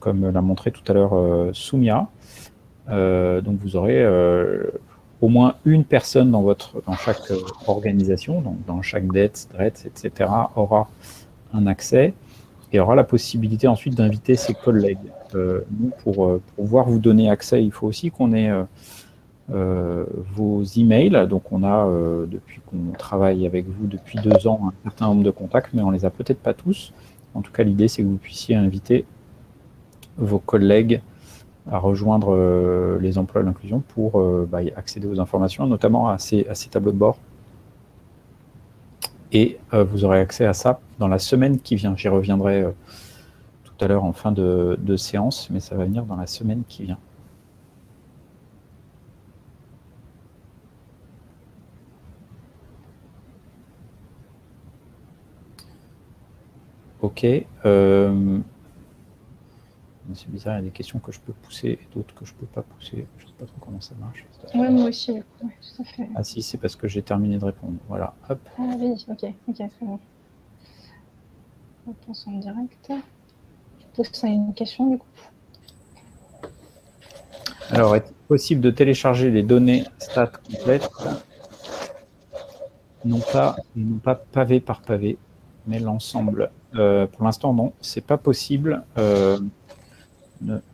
Speaker 1: comme l'a montré tout à l'heure Soumia. Donc vous aurez au moins une personne dans chaque organisation, donc dans chaque DETS, DRETS, etc., aura un accès et aura la possibilité ensuite d'inviter ses collègues. Nous, pour pouvoir vous donner accès, il faut aussi qu'on ait vos emails. Donc on a, depuis qu'on travaille avec vous depuis 2 ans, un certain nombre de contacts, mais on les a peut-être pas tous. En tout cas, l'idée, c'est que vous puissiez inviter vos collègues à rejoindre les emplois de l'inclusion pour accéder aux informations, notamment à ces tableaux de bord. Et vous aurez accès à ça dans la semaine qui vient. J'y reviendrai tout à l'heure en fin de séance, mais ça va venir dans la semaine qui vient. Ok. C'est bizarre, il y a des questions que je peux pousser et d'autres que je ne peux pas pousser. Je ne sais pas trop comment ça marche.
Speaker 3: Oui, moi aussi, du coup. Ouais, tout à fait.
Speaker 1: Ah si, c'est parce que j'ai terminé de répondre. Voilà, hop.
Speaker 3: Ah oui, ok, très bon. On pense en direct. Je pose ça une question, du coup.
Speaker 1: Alors, est-il possible de télécharger les données stats complètes, non pas pavé par pavé, mais l'ensemble? Pour l'instant, non, c'est pas possible.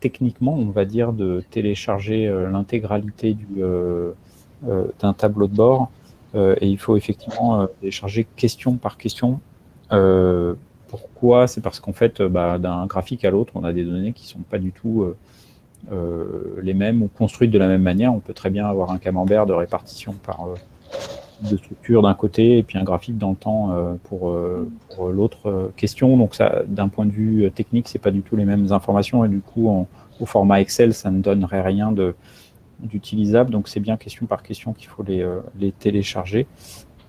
Speaker 1: Techniquement, on va dire de télécharger l'intégralité d'un tableau de bord, et il faut effectivement télécharger question par question. Pourquoi? C'est parce qu'en fait, d'un graphique à l'autre, on a des données qui ne sont pas du tout les mêmes ou construites de la même manière. On peut très bien avoir un camembert de répartition de structure d'un côté et puis un graphique dans le temps pour l'autre question. Donc ça, d'un point de vue technique, c'est pas du tout les mêmes informations et du coup, au format Excel, ça ne donnerait rien d'utilisable. Donc c'est bien question par question qu'il faut les télécharger.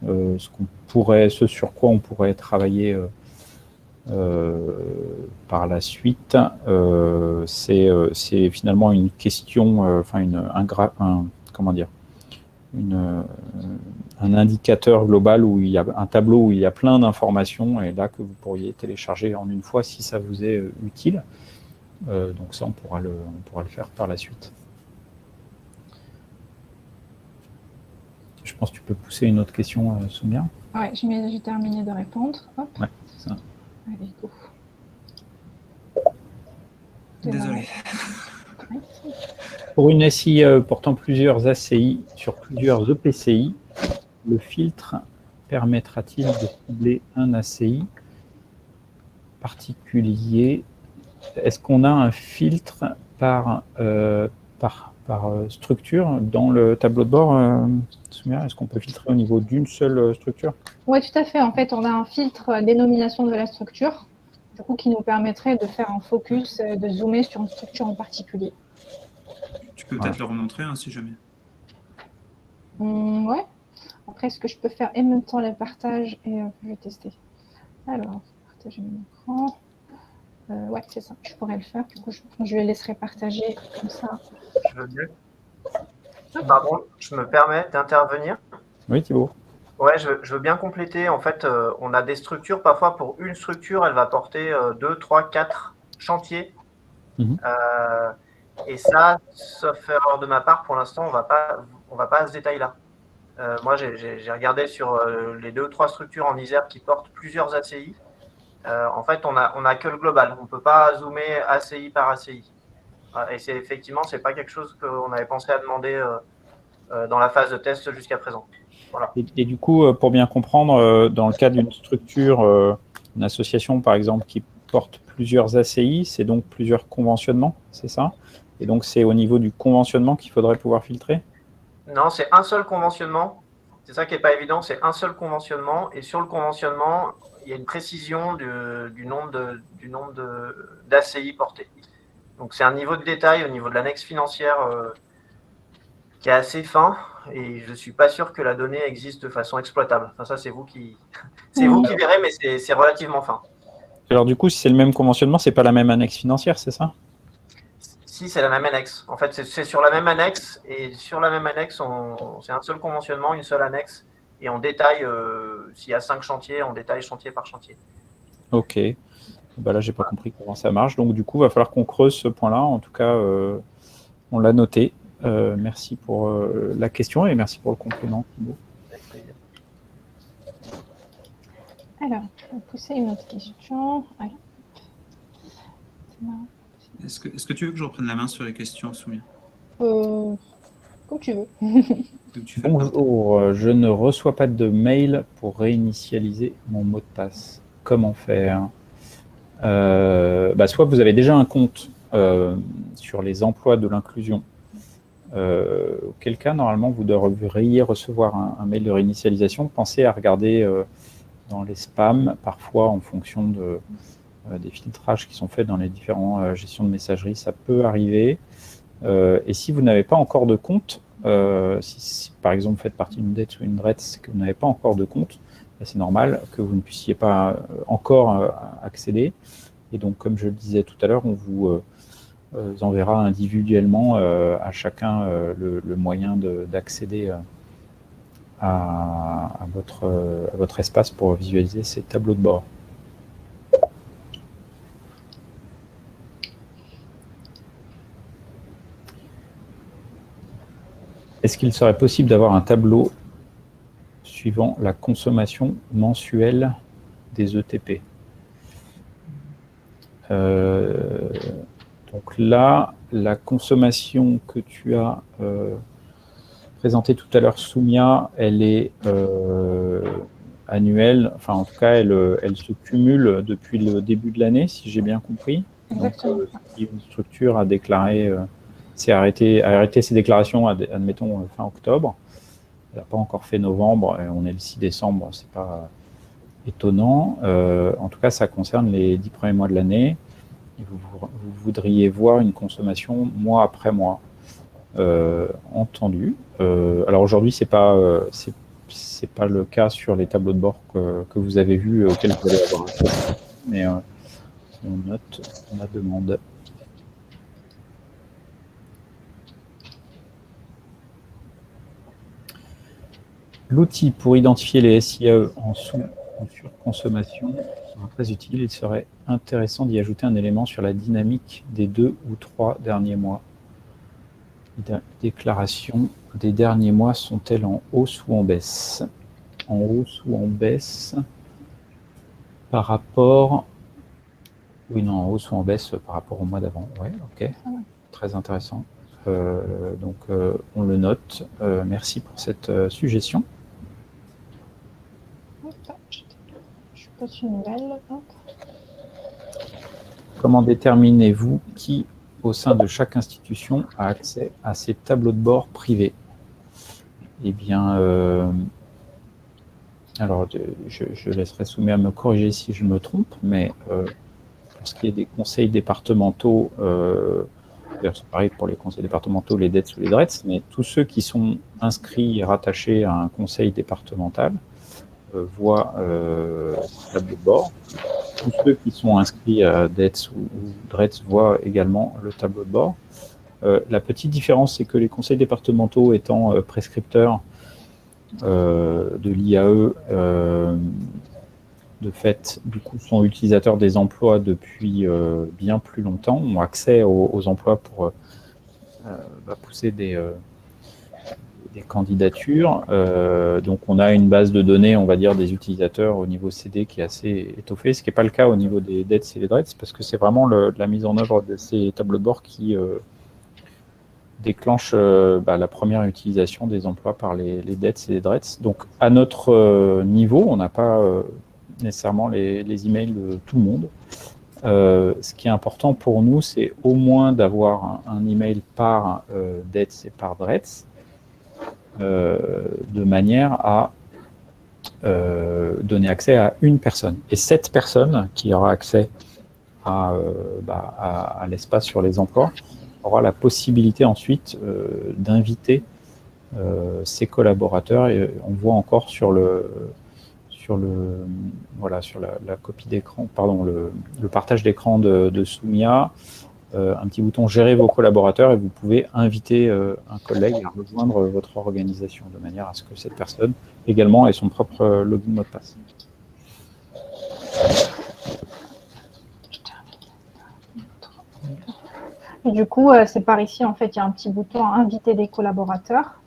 Speaker 1: Ce sur quoi on pourrait travailler par la suite, c'est finalement une question, un indicateur global où il y a un tableau où il y a plein d'informations et là que vous pourriez télécharger en une fois si ça vous est utile. Donc ça, on pourra le faire par la suite. Je pense que tu peux pousser une autre question, Soumia.
Speaker 3: Ouais, j'ai terminé de répondre. Hop.
Speaker 1: Ouais, c'est ça.
Speaker 3: Allez, go.
Speaker 4: Désolé.
Speaker 1: Pour une SI portant plusieurs ACI sur plusieurs EPCI, le filtre permettra-t-il de cibler un ACI particulier? Est-ce qu'on a un filtre par structure dans le tableau de bord, Soumia? Est-ce qu'on peut filtrer au niveau d'une seule structure?
Speaker 3: Oui, tout à fait. En fait, on a un filtre dénomination de la structure, du coup, qui nous permettrait de faire un focus, de zoomer sur une structure en particulier.
Speaker 4: Tu peux peut-être le remontrer, hein, si jamais.
Speaker 3: Ouais. Après, ce que je peux faire en même temps les partages et je vais tester. Alors, partager mon écran. Ouais, c'est ça. Je pourrais le faire. Du coup, je les laisserai partager comme ça.
Speaker 2: Je veux bien. Pardon, je me permets d'intervenir.
Speaker 1: Oui, Thibaut.
Speaker 2: Ouais, je veux bien compléter. En fait, on a des structures. Parfois, pour une structure, elle va porter 2, 3, 4 chantiers. Et ça, sauf erreur de ma part, pour l'instant, on va pas à ce détail-là. Moi, j'ai regardé sur les 2 ou 3 structures en Isère qui portent plusieurs ACI. En fait, on a que le global. On ne peut pas zoomer ACI par ACI. Et effectivement, ce n'est pas quelque chose qu'on avait pensé à demander dans la phase de test jusqu'à présent. Voilà.
Speaker 1: Et du coup, pour bien comprendre, dans le cas d'une structure, une association par exemple qui porte plusieurs ACI, c'est donc plusieurs conventionnements, c'est ça? Et donc c'est au niveau du conventionnement qu'il faudrait pouvoir filtrer?
Speaker 2: Non, c'est un seul conventionnement. C'est ça qui n'est pas évident, c'est un seul conventionnement. Et sur le conventionnement, il y a une précision du nombre d'ACI portés. Donc c'est un niveau de détail au niveau de l'annexe financière qui est assez fin. Et je ne suis pas sûr que la donnée existe de façon exploitable. Enfin, ça, c'est vous qui verrez, mais c'est relativement fin.
Speaker 1: Alors du coup, si c'est le même conventionnement, c'est pas la même annexe financière, c'est ça?
Speaker 2: Si, c'est la même annexe. En fait, c'est sur la même annexe. Et sur la même annexe, c'est un seul conventionnement, une seule annexe. Et on détaille, s'il y a 5 chantiers, on détaille chantier par chantier.
Speaker 1: Ok. Bah là, j'ai pas compris comment ça marche. Donc, du coup, il va falloir qu'on creuse ce point-là. En tout cas, on l'a noté. Merci pour la question et merci pour le complément, Thibaut.
Speaker 2: Avec plaisir.
Speaker 3: Alors, je vais pousser une autre question. Alors.
Speaker 4: Est-ce que tu veux que je reprenne la main sur les questions, Soumia?
Speaker 3: Comme tu veux.
Speaker 4: Comme tu veux.
Speaker 1: Bonjour, je ne reçois pas de mail pour réinitialiser mon mot de passe. Comment faire? Soit vous avez déjà un compte sur les emplois de l'inclusion, auquel cas, normalement, vous devriez recevoir un mail de réinitialisation. Pensez à regarder dans les spams, parfois en fonction des filtrages qui sont faits dans les différentes gestions de messagerie, ça peut arriver. Et si vous n'avez pas encore de compte, si par exemple vous faites partie d'une DETS ou une DRETS, que vous n'avez pas encore de compte, c'est normal que vous ne puissiez pas encore accéder. Et donc, comme je le disais tout à l'heure, on vous enverra individuellement à chacun le moyen d'accéder à votre espace pour visualiser ces tableaux de bord. Est-ce qu'il serait possible d'avoir un tableau suivant la consommation mensuelle des ETP? Donc là, la consommation que tu as présentée tout à l'heure, Soumia, elle est annuelle, enfin en tout cas, elle se cumule depuis le début de l'année, si j'ai bien compris.
Speaker 3: Exactement.
Speaker 1: Donc, si une structure a déclaré, a arrêté ses déclarations, admettons, fin octobre, elle n'a pas encore fait novembre, et on est le 6 décembre, c'est pas étonnant. En tout cas, ça concerne les 10 premiers mois de l'année. Vous voudriez voir une consommation mois après mois. Entendu. Alors aujourd'hui, c'est pas le cas sur les tableaux de bord que vous avez vus, auxquels vous allez avoir accès, mais on note la demande. L'outil pour identifier les SIAE en sous- ou surconsommation sera très utile. Il serait intéressant d'y ajouter un élément sur la dynamique des 2 ou 3 derniers mois. Les déclarations des derniers mois sont-elles en hausse ou en baisse? En hausse ou en baisse par rapport... Oui, non, en hausse ou en baisse par rapport au mois d'avant. Oui, ok. Très intéressant. Donc, on le note. Merci pour cette suggestion.
Speaker 3: Je pose une nouvelle.
Speaker 1: Comment déterminez-vous qui, au sein de chaque institution, a accès à ces tableaux de bord privés? Eh bien, alors, je laisserai Soumia me corriger si je me trompe, mais pour ce qui est des conseils départementaux, d'ailleurs c'est pareil pour les conseils départementaux, les DETS ou les DRETS, mais tous ceux qui sont inscrits et rattachés à un conseil départemental voient le tableau de bord. Tous ceux qui sont inscrits à DETS ou DRETS voient également le tableau de bord. La petite différence, c'est que les conseils départementaux étant prescripteurs de l'IAE, de fait, du coup, sont utilisateurs des emplois depuis bien plus longtemps, ont accès aux emplois pour pousser des candidatures. Donc, on a une base de données, on va dire, des utilisateurs au niveau CD qui est assez étoffée, ce qui n'est pas le cas au niveau des DETS et des DRETS, parce que c'est vraiment la mise en œuvre de ces tableaux de bord qui déclenche la première utilisation des emplois par les DETS et les DRETS. Donc, à notre niveau, on n'a pas nécessairement les emails de tout le monde. Ce qui est important pour nous, c'est au moins d'avoir un email par DETS et par DRETS, de manière à donner accès à une personne. Et cette personne qui aura accès à l'espace sur les emplois aura la possibilité ensuite d'inviter ses collaborateurs. Et on voit encore sur la copie d'écran, pardon, le partage d'écran de Soumia, un petit bouton « Gérer vos collaborateurs » et vous pouvez inviter un collègue à rejoindre votre organisation de manière à ce que cette personne également ait son propre login mot de passe.
Speaker 3: Et du coup, c'est par ici, en fait, il y a un petit bouton « Inviter des collaborateurs ».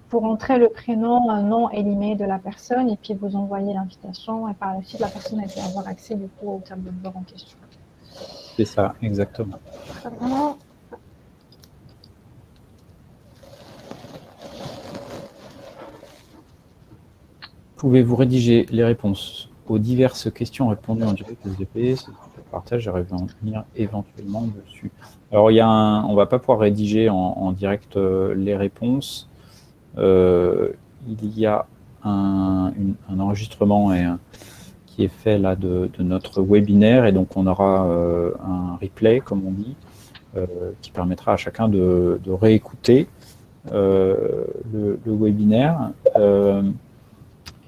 Speaker 3: Pour entrer le prénom, nom et l'email de la personne, et puis vous envoyez l'invitation, et par la suite, la personne a pu avoir accès du coup au tableau de bord en question.
Speaker 1: C'est ça, exactement. Pouvez-vous rédiger les réponses aux diverses questions répondues en direct SVP? C'est le partage, j'arrive à venir éventuellement dessus. Alors, il y a on ne va pas pouvoir rédiger en direct les réponses. Il y a un enregistrement qui est fait là de notre webinaire, et donc on aura un replay, comme on dit, qui permettra à chacun de réécouter le webinaire.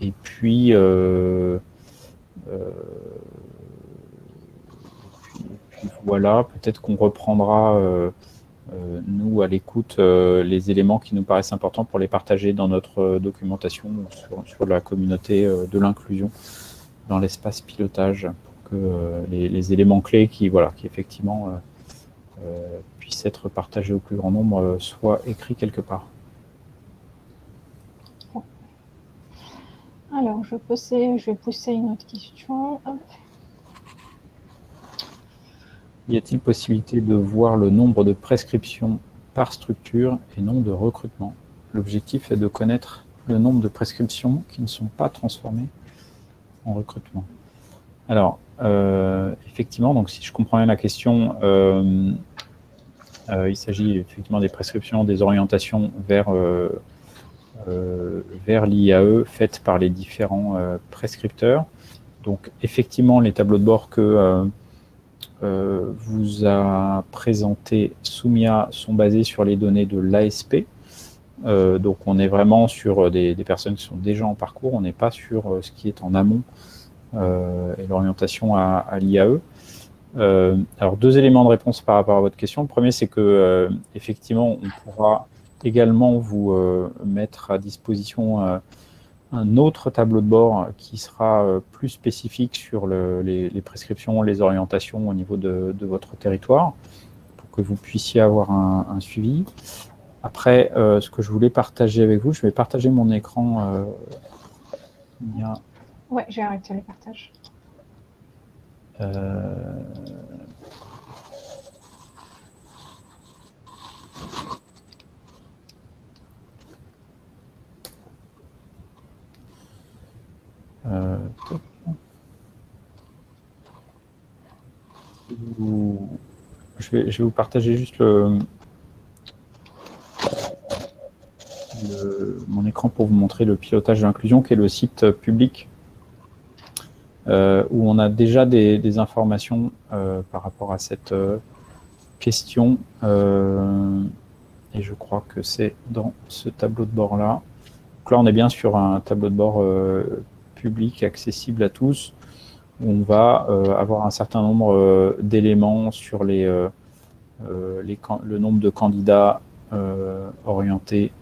Speaker 1: Et puis, voilà, peut-être qu'on reprendra, nous, à l'écoute, les éléments qui nous paraissent importants pour les partager dans notre documentation sur la communauté de l'inclusion dans l'espace pilotage, pour que les éléments clés qui effectivement puissent être partagés au plus grand nombre soient écrits quelque part.
Speaker 3: Alors, je vais pousser une autre question. Hop.
Speaker 1: Y a-t-il possibilité de voir le nombre de prescriptions par structure et non de recrutement? L'objectif est de connaître le nombre de prescriptions qui ne sont pas transformées en recrutement. Alors, effectivement, donc si je comprends bien la question, il s'agit effectivement des prescriptions, des orientations vers l'IAE faites par les différents prescripteurs. Donc, effectivement, les tableaux de bord que vous a présenté Soumia sont basés sur les données de l'ASP. Donc, on est vraiment sur des personnes qui sont déjà en parcours, on n'est pas sur ce qui est en amont et l'orientation à l'IAE. Alors, deux éléments de réponse par rapport à votre question. Le premier, c'est que effectivement, on pourra également vous mettre à disposition un autre tableau de bord qui sera plus spécifique sur les prescriptions, les orientations au niveau de votre territoire, pour que vous puissiez avoir un suivi. Après, ce que je voulais partager avec vous, je vais partager mon écran.
Speaker 3: Oui, j'ai arrêté le partage.
Speaker 1: Je vais vous partager juste mon écran pour vous montrer le pilotage de l'inclusion, qui est le site public où on a déjà des informations par rapport à cette question. Et je crois que c'est dans ce tableau de bord-là. Donc là, on est bien sur un tableau de bord public accessible à tous, où on va avoir un certain nombre d'éléments sur le nombre de candidats orientés,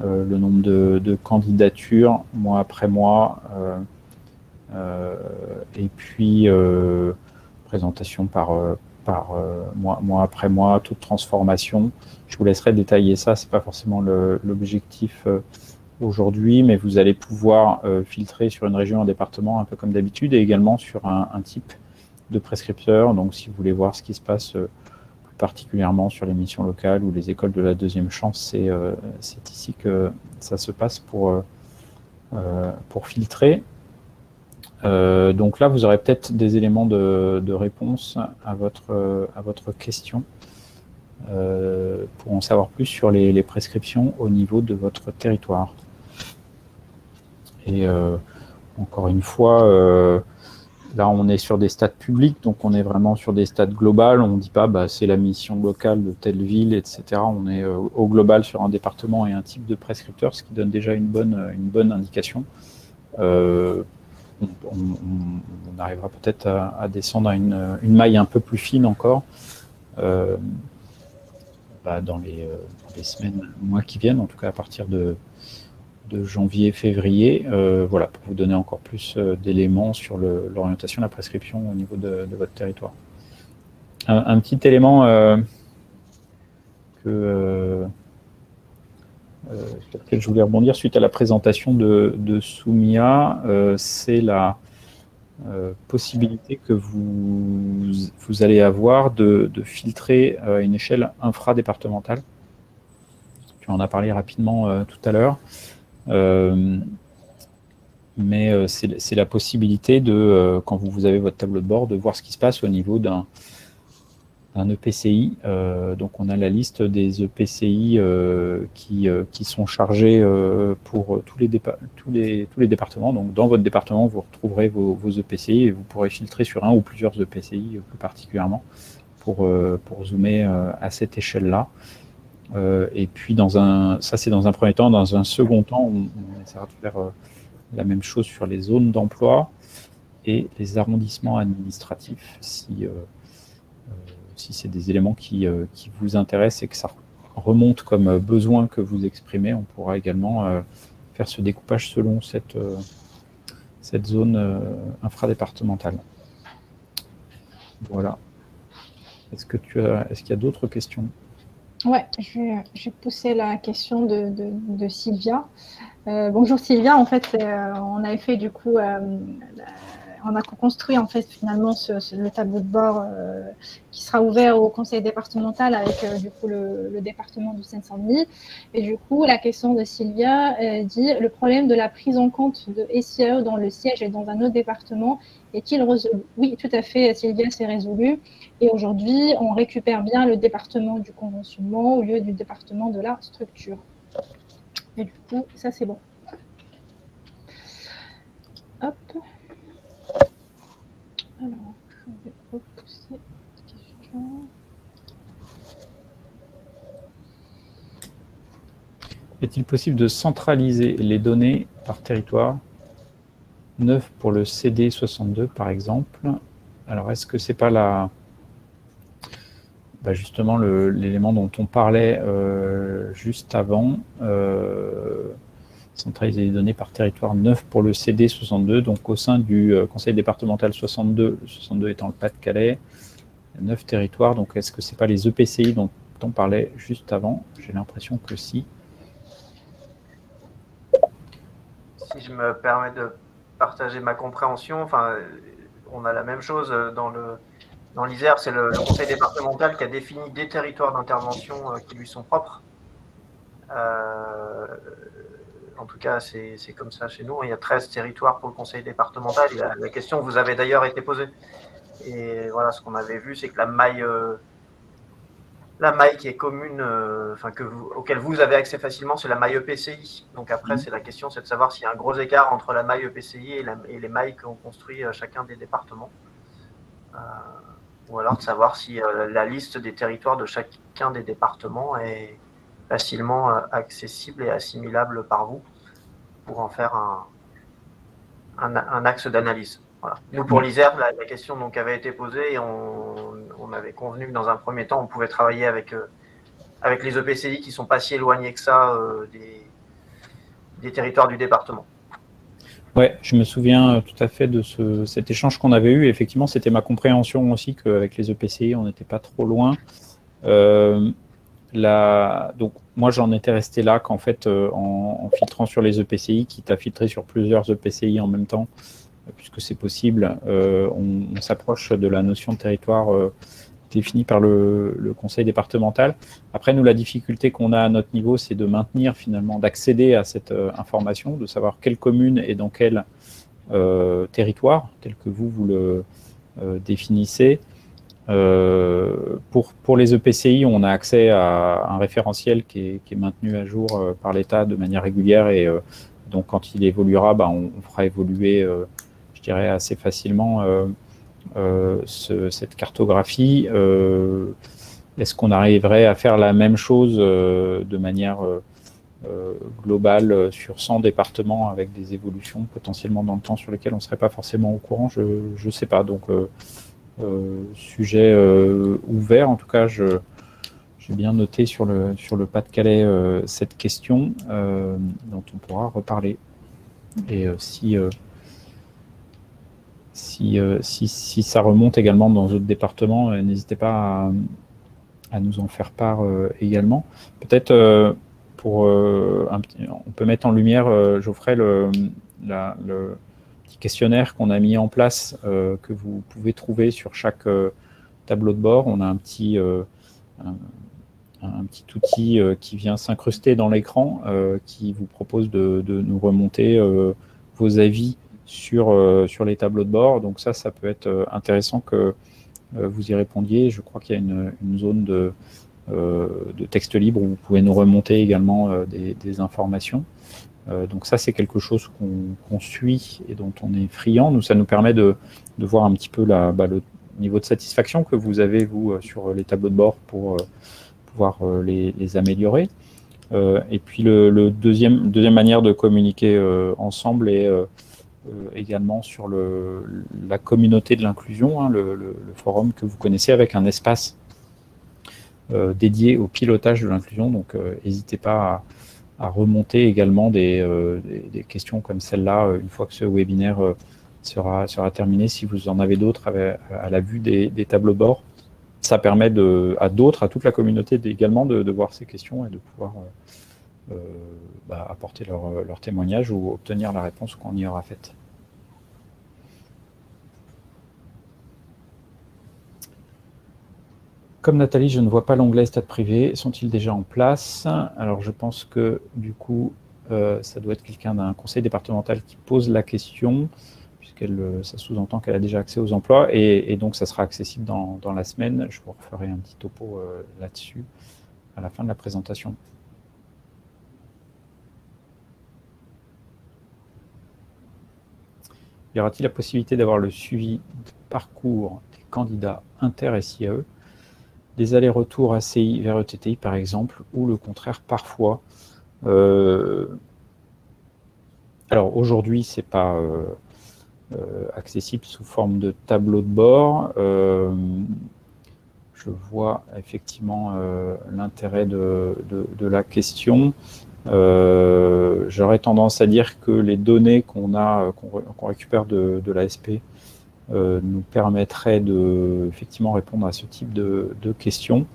Speaker 1: le nombre de candidatures mois après mois, et puis présentation par mois après mois, toute transformation. Je vous laisserai détailler ça, ce n'est pas forcément l'objectif aujourd'hui, mais vous allez pouvoir filtrer sur une région, un département, un peu comme d'habitude, et également sur un type de prescripteur. Donc, si vous voulez voir ce qui se passe plus particulièrement sur les missions locales ou les écoles de la deuxième chance, c'est ici que ça se passe pour filtrer. Donc là, vous aurez peut-être des éléments de réponse à votre question pour en savoir plus sur les prescriptions au niveau de votre territoire. Et encore une fois, là, on est sur des stats publics, donc on est vraiment sur des stats globales. On ne dit pas c'est la mission locale de telle ville, etc. On est au global sur un département et un type de prescripteur, ce qui donne déjà une bonne indication. On arrivera peut-être à descendre à une maille un peu plus fine encore dans les semaines, mois qui viennent, en tout cas à partir de janvier, février, voilà, pour vous donner encore plus d'éléments sur l'orientation de la prescription au niveau de votre territoire. Un petit élément sur lequel je voulais rebondir suite à la présentation de Soumia, c'est la possibilité que vous allez avoir de filtrer à une échelle infradépartementale. Tu en as parlé rapidement tout à l'heure. Mais c'est la possibilité de, quand vous avez votre tableau de bord, de voir ce qui se passe au niveau d'un EPCI. Donc on a la liste des EPCI qui sont chargés pour tous les départements. Donc dans votre département, vous retrouverez vos EPCI et vous pourrez filtrer sur un ou plusieurs EPCI plus particulièrement pour zoomer à cette échelle-là. Et puis ça c'est dans un premier temps. Dans un second temps, on essaiera de faire la même chose sur les zones d'emploi et les arrondissements administratifs si c'est des éléments qui vous intéressent et que ça remonte comme besoin que vous exprimez, on pourra également faire ce découpage selon cette zone infradépartementale. Voilà. Est-ce qu'il y a d'autres questions ?
Speaker 3: Ouais, je vais pousser la question de Sylvia. Bonjour Sylvia, en fait, on avait fait du coup, on a construit en fait finalement le tableau de bord qui sera ouvert au conseil départemental avec du coup le département du Seine-Saint-Denis. Et du coup, la question de Sylvia dit le problème de la prise en compte de SIAE dans le siège et dans un autre département est-il résolu? Oui, tout à fait, Sylvia, c'est résolu. Et aujourd'hui, on récupère bien le département du conventionnement au lieu du département de la structure. Et du coup, ça, c'est bon. Hop. Alors, je vais repousser cette question.
Speaker 1: Est-il possible de centraliser les données par territoire? 9 pour le CD 62, par exemple. Alors, est-ce que c'est pas justement l'élément dont on parlait juste avant, centraliser les données par territoire, 9 pour le CD 62, donc au sein du conseil départemental 62, le 62 étant le Pas-de-Calais, 9 territoires, donc est-ce que c'est pas les EPCI dont on parlait juste avant? J'ai l'impression que si.
Speaker 2: Si je me permets de partager ma compréhension, enfin, on a la même chose dans l'Isère, c'est le conseil départemental qui a défini des territoires d'intervention qui lui sont propres. En tout cas, c'est comme ça chez nous. Il y a 13 territoires pour le conseil départemental. Et la question vous avait d'ailleurs été posée. Et voilà, ce qu'on avait vu, c'est que la maille qui est commune, auquel vous avez accès facilement, c'est la maille EPCI. Donc après, la question, c'est de savoir s'il y a un gros écart entre la maille EPCI et les mailles qu'ont construit chacun des départements. Ou alors de savoir si la liste des territoires de chacun des départements est facilement accessible et assimilable par vous pour en faire un axe d'analyse. Voilà. Nous, pour l'Isère, la question donc, avait été posée et on avait convenu que dans un premier temps, on pouvait travailler avec les EPCI qui ne sont pas si éloignés que ça des territoires du département.
Speaker 1: Ouais, je me souviens tout à fait de cet échange qu'on avait eu. Effectivement, c'était ma compréhension aussi qu'avec les EPCI, on n'était pas trop loin. Donc, moi, j'en étais resté là qu'en fait, en filtrant sur les EPCI, quitte à filtrer sur plusieurs EPCI en même temps, puisque c'est possible, on s'approche de la notion de territoire définie par le conseil départemental. Après, nous, la difficulté qu'on a à notre niveau, c'est de maintenir finalement, d'accéder à cette information, de savoir quelle commune est dans quel territoire, tel que vous le définissez. Pour les EPCI, on a accès à un référentiel qui est maintenu à jour par l'État de manière régulière et donc quand il évoluera, on fera évoluer, je dirais, assez facilement cette cartographie. Est-ce qu'on arriverait à faire la même chose de manière globale sur 100 départements avec des évolutions potentiellement dans le temps sur lesquelles on ne serait pas forcément au courant? Je ne sais pas. Donc, sujet ouvert. En tout cas, j'ai bien noté sur le Pas-de-Calais cette question dont on pourra reparler. Et si ça remonte également dans d'autres départements, n'hésitez pas à nous en faire part également. Peut-être on peut mettre en lumière, Geoffrey, le petit questionnaire qu'on a mis en place, que vous pouvez trouver sur chaque tableau de bord. On a un petit outil qui vient s'incruster dans l'écran, qui vous propose de nous remonter vos avis sur les tableaux de bord. Donc ça peut être intéressant que vous y répondiez. Je crois qu'il y a une zone de texte libre où vous pouvez nous remonter également des informations. Donc ça, c'est quelque chose qu'on suit et dont on est friand. Nous, ça nous permet de voir un petit peu le niveau de satisfaction que vous avez, vous, sur les tableaux de bord pour pouvoir les améliorer. Et puis, le deuxième manière de communiquer ensemble est également sur la communauté de l'inclusion, hein, le forum que vous connaissez, avec un espace dédié au pilotage de l'inclusion. Donc, n'hésitez pas à remonter également des questions comme celle-là une fois que ce webinaire sera terminé. Si vous en avez d'autres à la vue des tableaux de bord, ça permet à toute la communauté également de voir ces questions et de pouvoir apporter leur témoignage ou obtenir la réponse qu'on y aura faite. Comme Nathalie, je ne vois pas l'onglet stade privé. Sont-ils déjà en place? Alors, je pense que du coup, ça doit être quelqu'un d'un conseil départemental qui pose la question, ça sous-entend qu'elle a déjà accès aux emplois, et donc ça sera accessible dans la semaine. Je vous referai un petit topo là-dessus à la fin de la présentation. Y aura-t-il la possibilité d'avoir le suivi de parcours des candidats inter-SIAE, des allers-retours ACI vers ETTI par exemple, ou le contraire parfois? Alors aujourd'hui, ce n'est pas accessible sous forme de tableau de bord. Je vois effectivement l'intérêt de la question. J'aurais tendance à dire que les données qu'on récupère de l'ASP nous permettraient effectivement répondre à ce type de questions.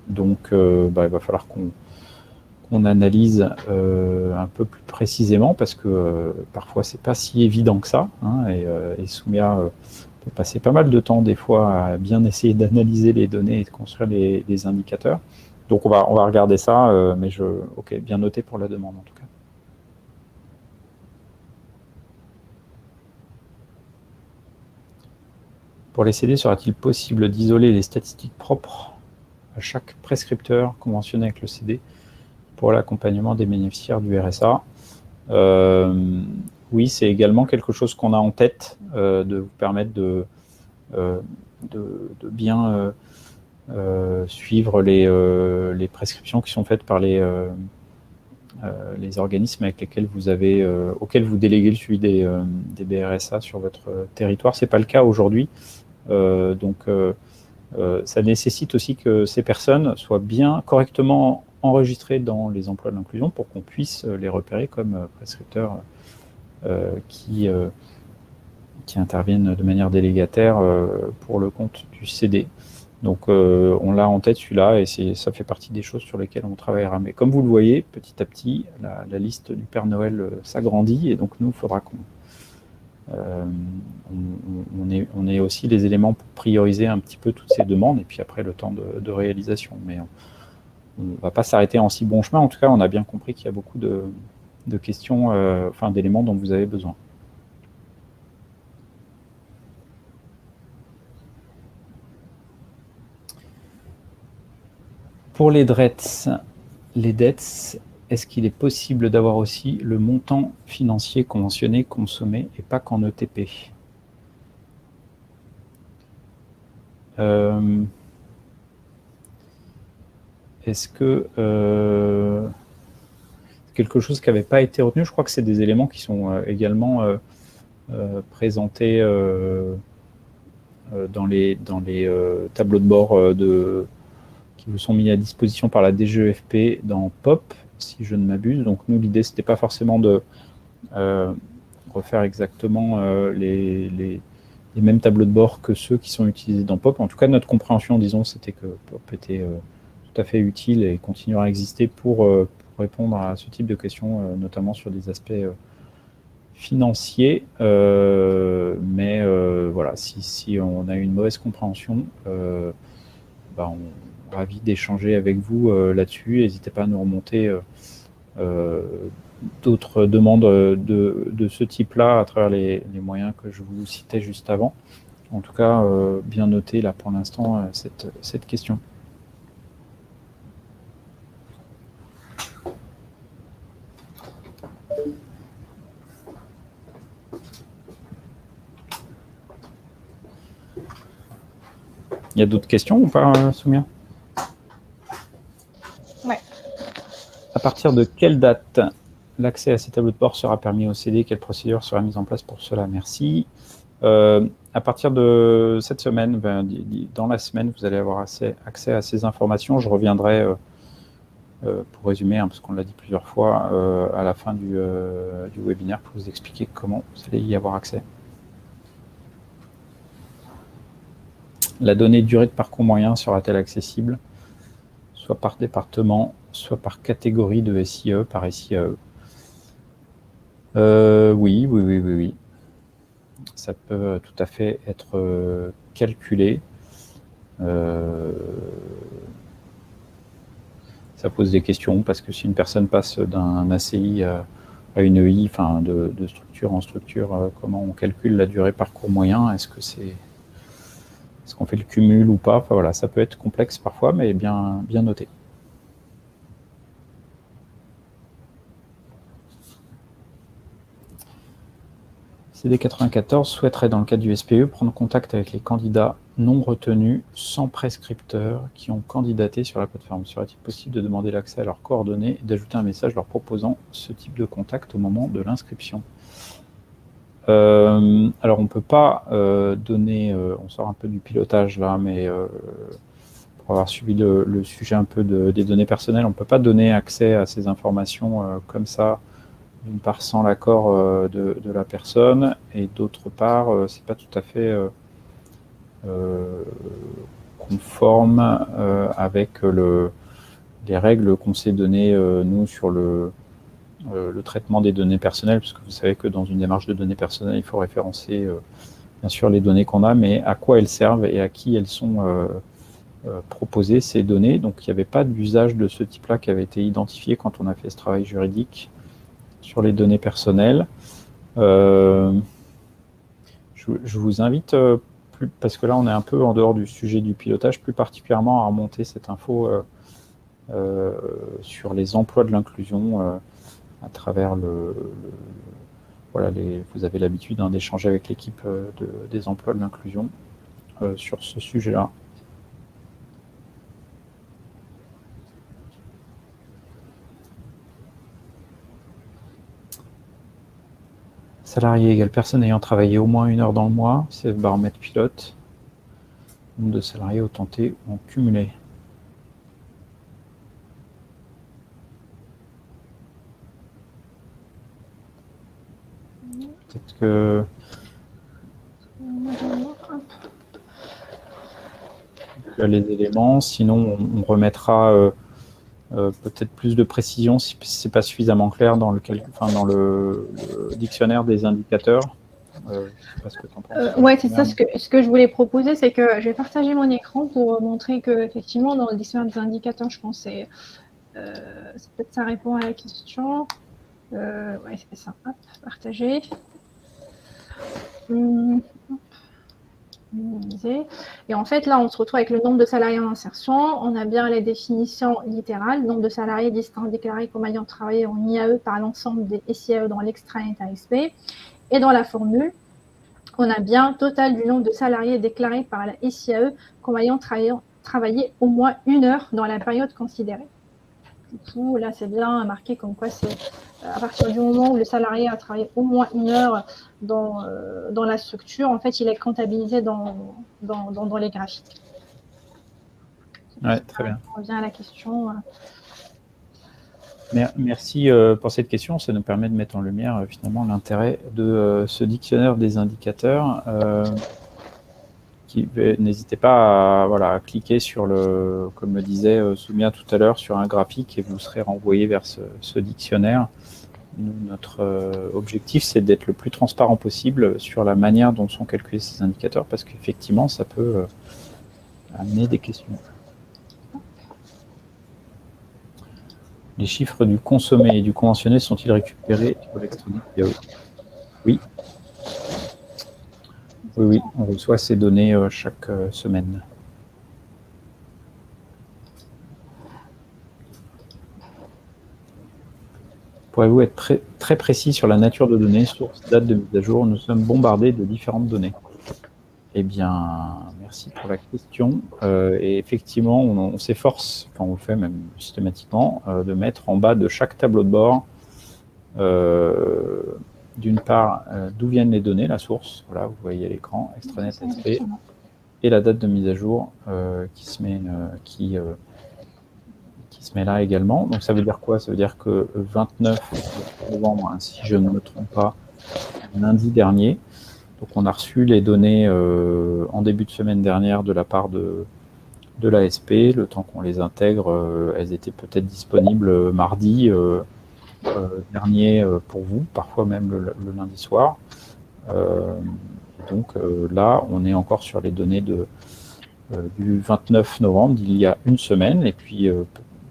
Speaker 1: Donc, il va falloir qu'on analyse un peu plus précisément, parce que parfois c'est pas si évident que ça, hein, et Soumia peut passer pas mal de temps des fois à bien essayer d'analyser les données et de construire les indicateurs. Donc on va regarder ça, mais ok, bien noté pour la demande en tout cas. Pour les CD, sera-t-il possible d'isoler les statistiques propres à chaque prescripteur conventionné avec le CD pour l'accompagnement des bénéficiaires du RSA? Oui, c'est également quelque chose qu'on a en tête, de vous permettre de bien suivre les prescriptions qui sont faites par les organismes avec lesquels auxquels vous déléguez le suivi des BRSA sur votre territoire. Ce n'est pas le cas aujourd'hui. Donc, ça nécessite aussi que ces personnes soient bien correctement enregistrées dans les emplois de l'inclusion pour qu'on puisse les repérer comme prescripteurs qui interviennent de manière délégataire pour le compte du CD. Donc, on l'a en tête celui-là, et ça fait partie des choses sur lesquelles on travaillera. Mais comme vous le voyez, petit à petit, la liste du Père Noël s'agrandit, et donc nous, il faudra on ait aussi les éléments pour prioriser un petit peu toutes ces demandes, et puis après le temps de réalisation. Mais on ne va pas s'arrêter en si bon chemin. En tout cas, on a bien compris qu'il y a beaucoup de questions, d'éléments dont vous avez besoin. Pour les DETS, est-ce qu'il est possible d'avoir aussi le montant financier conventionné consommé et pas qu'en ETP? Est-ce que quelque chose qui n'avait pas été retenu? Je crois que c'est des éléments qui sont également présentés dans les tableaux de bord qui vous sont mis à disposition par la DGEFP dans POP, si je ne m'abuse. Donc nous, l'idée, c'était pas forcément de refaire exactement les mêmes tableaux de bord que ceux qui sont utilisés dans POP. En tout cas, notre compréhension, disons, c'était que POP était tout à fait utile et continuera à exister pour répondre à ce type de questions, notamment sur des aspects financiers. Mais voilà, si on a une mauvaise compréhension, on est ravi d'échanger avec vous là-dessus. N'hésitez pas à nous remonter d'autres demandes de ce type-là à travers les moyens que je vous citais juste avant. En tout cas, bien noté là pour l'instant cette question. Il y a d'autres questions ou pas, Soumia?
Speaker 3: Ouais.
Speaker 1: À partir de quelle date l'accès à ces tableaux de bord sera permis au CD? Quelle procédure sera mise en place pour cela? Merci. À partir de cette semaine, dans la semaine, vous allez avoir accès à ces informations. Je reviendrai, pour résumer, parce qu'on l'a dit plusieurs fois, à la fin du webinaire pour vous expliquer comment vous allez y avoir accès. La donnée durée de parcours moyen sera-t-elle accessible, soit par département, soit par catégorie de SIE, par SIAE? Oui. Ça peut tout à fait être calculé. Ça pose des questions parce que si une personne passe d'un ACI à une EI, enfin de structure en structure, comment on calcule la durée parcours moyen? Est-ce qu'on fait le cumul ou pas? Enfin, voilà, ça peut être complexe parfois, mais bien noté. CD94 souhaiterait, dans le cadre du SPE, prendre contact avec les candidats non retenus sans prescripteur qui ont candidaté sur la plateforme. Serait-il possible de demander l'accès à leurs coordonnées et d'ajouter un message leur proposant ce type de contact au moment de l'inscription? Alors, on ne peut pas donner, on sort un peu du pilotage là, mais pour avoir suivi le sujet un peu des données personnelles, on ne peut pas donner accès à ces informations comme ça, d'une part sans l'accord de la personne, et d'autre part, c'est pas tout à fait conforme avec les règles qu'on s'est données, nous, sur le traitement des données personnelles, parce que vous savez que dans une démarche de données personnelles, il faut référencer bien sûr les données qu'on a, mais à quoi elles servent et à qui elles sont proposées, ces données. Donc il n'y avait pas d'usage de ce type-là qui avait été identifié quand on a fait ce travail juridique sur les données personnelles. Je vous invite, parce que là on est un peu en dehors du sujet du pilotage, plus particulièrement à remonter cette info sur les emplois de l'inclusion à travers voilà, vous avez l'habitude d'échanger avec l'équipe des emplois de l'inclusion sur ce sujet-là. Salarié égale personne ayant travaillé au moins 1 heure dans le mois, c'est le baromètre pilote. Nombre de salariés autentés ou en cumulé. Peut-être que les éléments, sinon on remettra peut-être plus de précision si ce n'est pas suffisamment clair dans le dictionnaire des indicateurs. Je ne sais pas ce que tu en penses.
Speaker 3: Ouais, c'est ça. Ce que je voulais proposer, c'est que je vais partager mon écran pour montrer que effectivement dans le dictionnaire des indicateurs, je pense que peut-être ça répond à la question. Ouais, c'est ça. Hop, partager. Et en fait, là, on se retrouve avec le nombre de salariés en insertion. On a bien les définitions littérales. Nombre de salariés distincts déclarés comme ayant travaillé en IAE par l'ensemble des SIAE dans l'extra-net ASP. Et dans la formule, on a bien total du nombre de salariés déclarés par la SIAE comme ayant travaillé au moins 1 heure dans la période considérée. Du coup, là, c'est bien marqué comme quoi c'est à partir du moment où le salarié a travaillé au moins 1 heure dans la structure, en fait, il est comptabilisé dans les graphiques.
Speaker 1: Ouais, très bien.
Speaker 3: On revient à la question.
Speaker 1: Merci pour cette question. Ça nous permet de mettre en lumière finalement l'intérêt de ce dictionnaire des indicateurs. N'hésitez pas à cliquer sur le, comme le disait Soumia tout à l'heure, sur un graphique et vous serez renvoyé vers ce dictionnaire. Nous, notre objectif, c'est d'être le plus transparent possible sur la manière dont sont calculés ces indicateurs, parce qu'effectivement, ça peut amener des questions. Les chiffres du consommé et du conventionné sont-ils récupérés sur l'extrait IAE? Oui. Oui, on reçoit ces données chaque semaine. Pourrez-vous être très précis sur la nature de données, source, date de mise à jour? Nous sommes bombardés de différentes données. Eh bien, merci pour la question. Et effectivement, on s'efforce, quand on le fait même systématiquement, de mettre en bas de chaque tableau de bord, d'une part, d'où viennent les données, la source, voilà, vous voyez à l'écran, extranet SP, et la date de mise à jour qui se met là également. Donc ça veut dire quoi? Ça veut dire que 29 novembre, hein, si je ne me trompe pas, lundi dernier, donc on a reçu les données en début de semaine dernière de la part de l'ASP. Le temps qu'on les intègre, elles étaient peut-être disponibles mardi dernier pour vous, parfois même le lundi soir. Donc là, on est encore sur les données du 29 novembre, d'il y a une semaine, et puis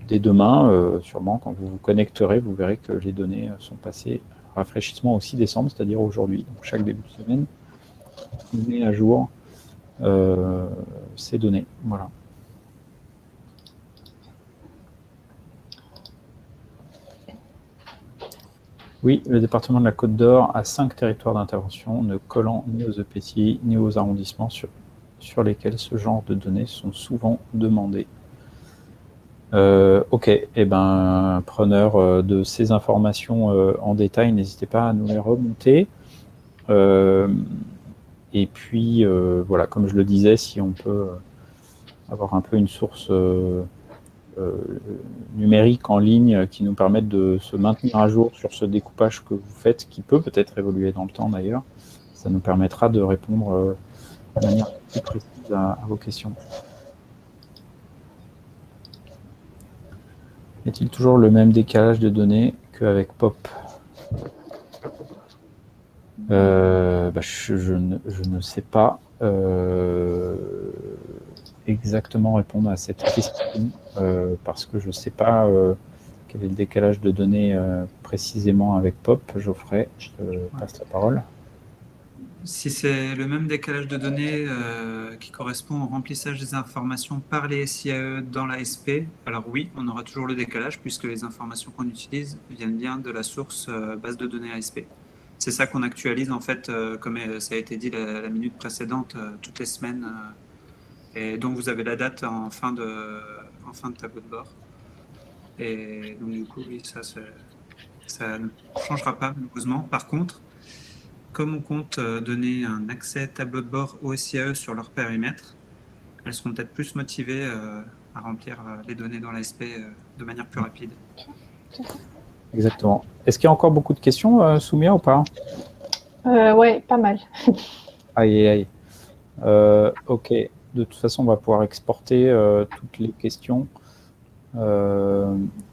Speaker 1: dès demain, sûrement, quand vous vous connecterez, vous verrez que les données sont passées rafraîchissement au 6 décembre, c'est-à-dire aujourd'hui. Donc chaque début de semaine, on met à jour ces données. Voilà. Oui, le département de la Côte d'Or a 5 territoires d'intervention, ne collant ni aux EPCI ni aux arrondissements sur lesquels ce genre de données sont souvent demandées. Ok, eh ben, preneur de ces informations en détail, n'hésitez pas à nous les remonter. Et puis, voilà, comme je le disais, si on peut avoir un peu une source numérique en ligne qui nous permette de se maintenir à jour sur ce découpage que vous faites, qui peut peut-être évoluer dans le temps d'ailleurs, ça nous permettra de répondre de manière plus précise à vos questions. Y a-t-il toujours le même décalage de données qu'avec POP? Je ne sais pas exactement répondre à cette question parce que je ne sais pas quel est le décalage de données précisément avec POP. Geoffrey, je te passe la parole.
Speaker 4: Si c'est le même décalage de données qui correspond au remplissage des informations par les SIAE dans l'ASP, alors oui, on aura toujours le décalage puisque les informations qu'on utilise viennent bien de la source base de données ASP. C'est ça qu'on actualise en fait, comme ça a été dit la minute précédente, toutes les semaines. Et donc vous avez la date en fin de tableau de bord. Et donc du coup, oui, ça ne changera pas malheureusement. Par contre, comme on compte donner un accès tableau de bord aux SIAE sur leur périmètre, elles seront peut-être plus motivées à remplir les données dans l'ASP de manière plus rapide.
Speaker 1: Exactement. Est-ce qu'il y a encore beaucoup de questions, Soumia, ou pas?
Speaker 3: Ouais, pas mal.
Speaker 1: Aïe, aïe, aïe. Ok. De toute façon, on va pouvoir exporter toutes les questions.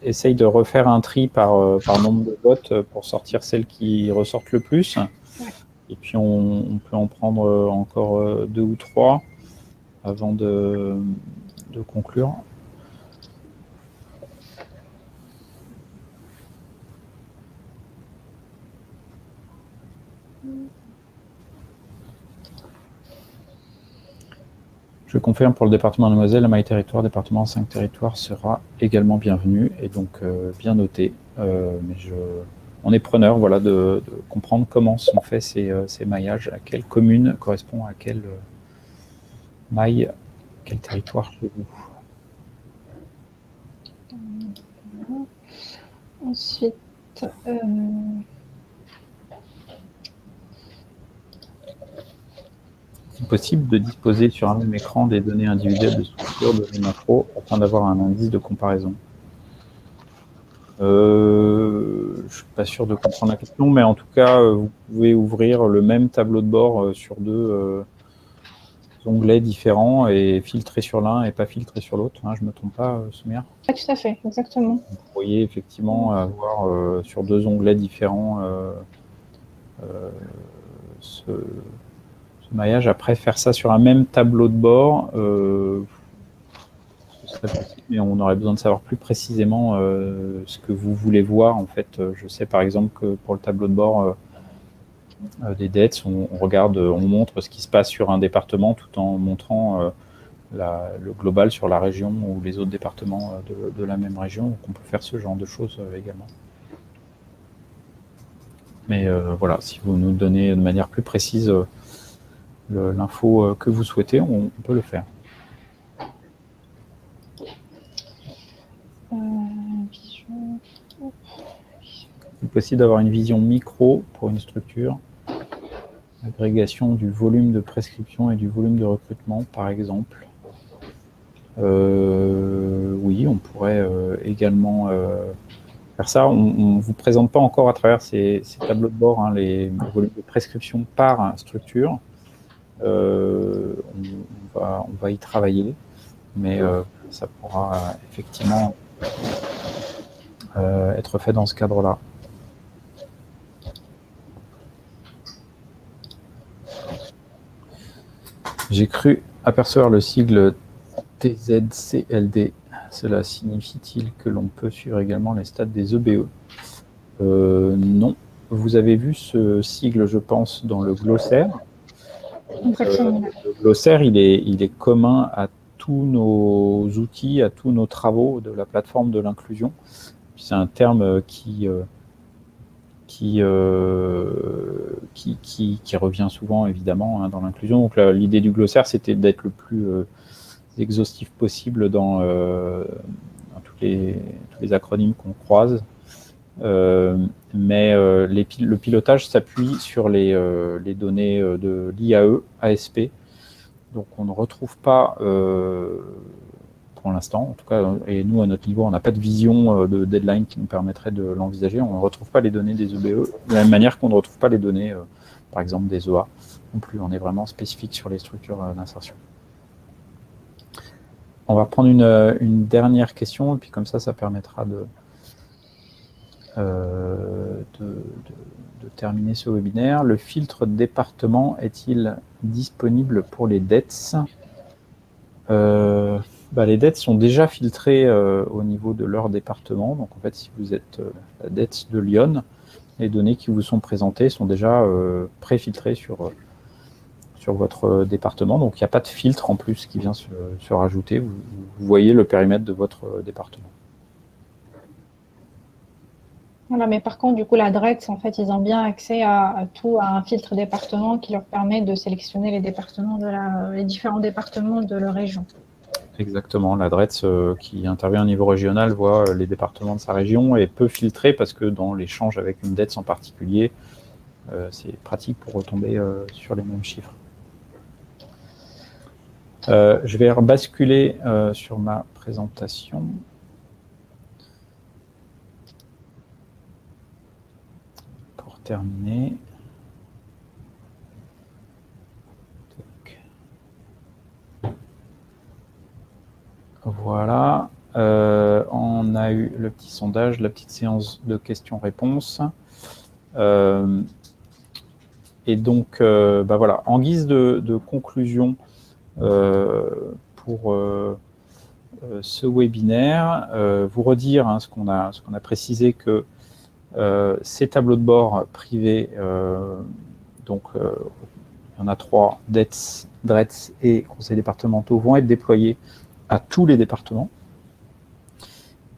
Speaker 1: Essaye de refaire un tri par nombre de votes pour sortir celles qui ressortent le plus.
Speaker 3: Ouais.
Speaker 1: Et puis, on peut en prendre encore 2 ou 3 avant de conclure. Je confirme pour le département de Moselle, My Territoire, département 5 territoires sera également bienvenu et donc bien noté. Mais on est preneur voilà, de comprendre comment sont faits ces maillages, à quelle commune correspond à quelle maille, quel territoire chez vous.
Speaker 3: Ensuite,
Speaker 1: Est-il possible de disposer sur un même écran des données individuelles de structure, données macro, afin d'avoir un indice de comparaison? Je ne suis pas sûr de comprendre la question, mais en tout cas, vous pouvez ouvrir le même tableau de bord sur deux onglets différents et filtrer sur l'un et pas filtrer sur l'autre. Hein, je ne me trompe pas, Soumia?
Speaker 3: tout à fait, exactement.
Speaker 1: Vous pourriez effectivement avoir sur deux onglets différents ce maillage. Après, faire ça sur un même tableau de bord, ce serait possible, mais on aurait besoin de savoir plus précisément ce que vous voulez voir. En fait, je sais par exemple que pour le tableau de bord des dettes, on montre ce qui se passe sur un département tout en montrant le global sur la région ou les autres départements de la même région. Donc on peut faire ce genre de choses également. Mais voilà, si vous nous donnez de manière plus précise l'info que vous souhaitez, on peut le faire. C'est possible d'avoir une vision micro pour une structure, agrégation du volume de prescription et du volume de recrutement, par exemple. Oui, on pourrait également faire ça. On ne vous présente pas encore à travers ces tableaux de bord les volumes de prescription par structure. On va y travailler, mais ça pourra effectivement être fait dans ce cadre-là. J'ai cru apercevoir le sigle TZCLD. Cela signifie-t-il que l'on peut suivre également les stats des EBE? Non. Vous avez vu ce sigle, je pense, dans le glossaire. Le glossaire, il est commun à tous nos outils, à tous nos travaux de la plateforme de l'inclusion. C'est un terme qui revient souvent, évidemment, dans l'inclusion. Donc, l'idée du glossaire, c'était d'être le plus exhaustif possible dans tous les acronymes qu'on croise. Mais le pilotage s'appuie sur les données de l'IAE, ASP. Donc, on ne retrouve pas, pour l'instant, en tout cas, et nous, à notre niveau, on n'a pas de vision de deadline qui nous permettrait de l'envisager. On ne retrouve pas les données des EBE, de la même manière qu'on ne retrouve pas les données, par exemple, des EA non plus. On est vraiment spécifique sur les structures d'insertion. On va prendre une dernière question, et puis comme ça permettra de terminer ce webinaire. Le filtre département est-il disponible pour les DETS? Les DETS sont déjà filtrés au niveau de leur département. Donc en fait, si vous êtes la DETS de Lyon, les données qui vous sont présentées sont déjà pré-filtrées sur votre département. Donc il n'y a pas de filtre en plus qui vient se rajouter. Vous voyez le périmètre de votre département.
Speaker 3: Voilà, mais par contre, du coup, la DRETS, en fait, ils ont bien accès à un filtre département qui leur permet de sélectionner les départements les différents départements de leur région.
Speaker 1: Exactement, la DRETS qui intervient au niveau régional voit les départements de sa région et peut filtrer parce que dans l'échange avec une DETS en particulier, c'est pratique pour retomber sur les mêmes chiffres. Je vais rebasculer sur ma présentation. Pour terminer. Voilà, on a eu le petit sondage, la petite séance de questions-réponses. Et donc, voilà, en guise de conclusion pour ce webinaire, vous redire ce qu'on a précisé que ces tableaux de bord privés, donc il y en a 3, DETS, DRETS et conseils départementaux, vont être déployés à tous les départements.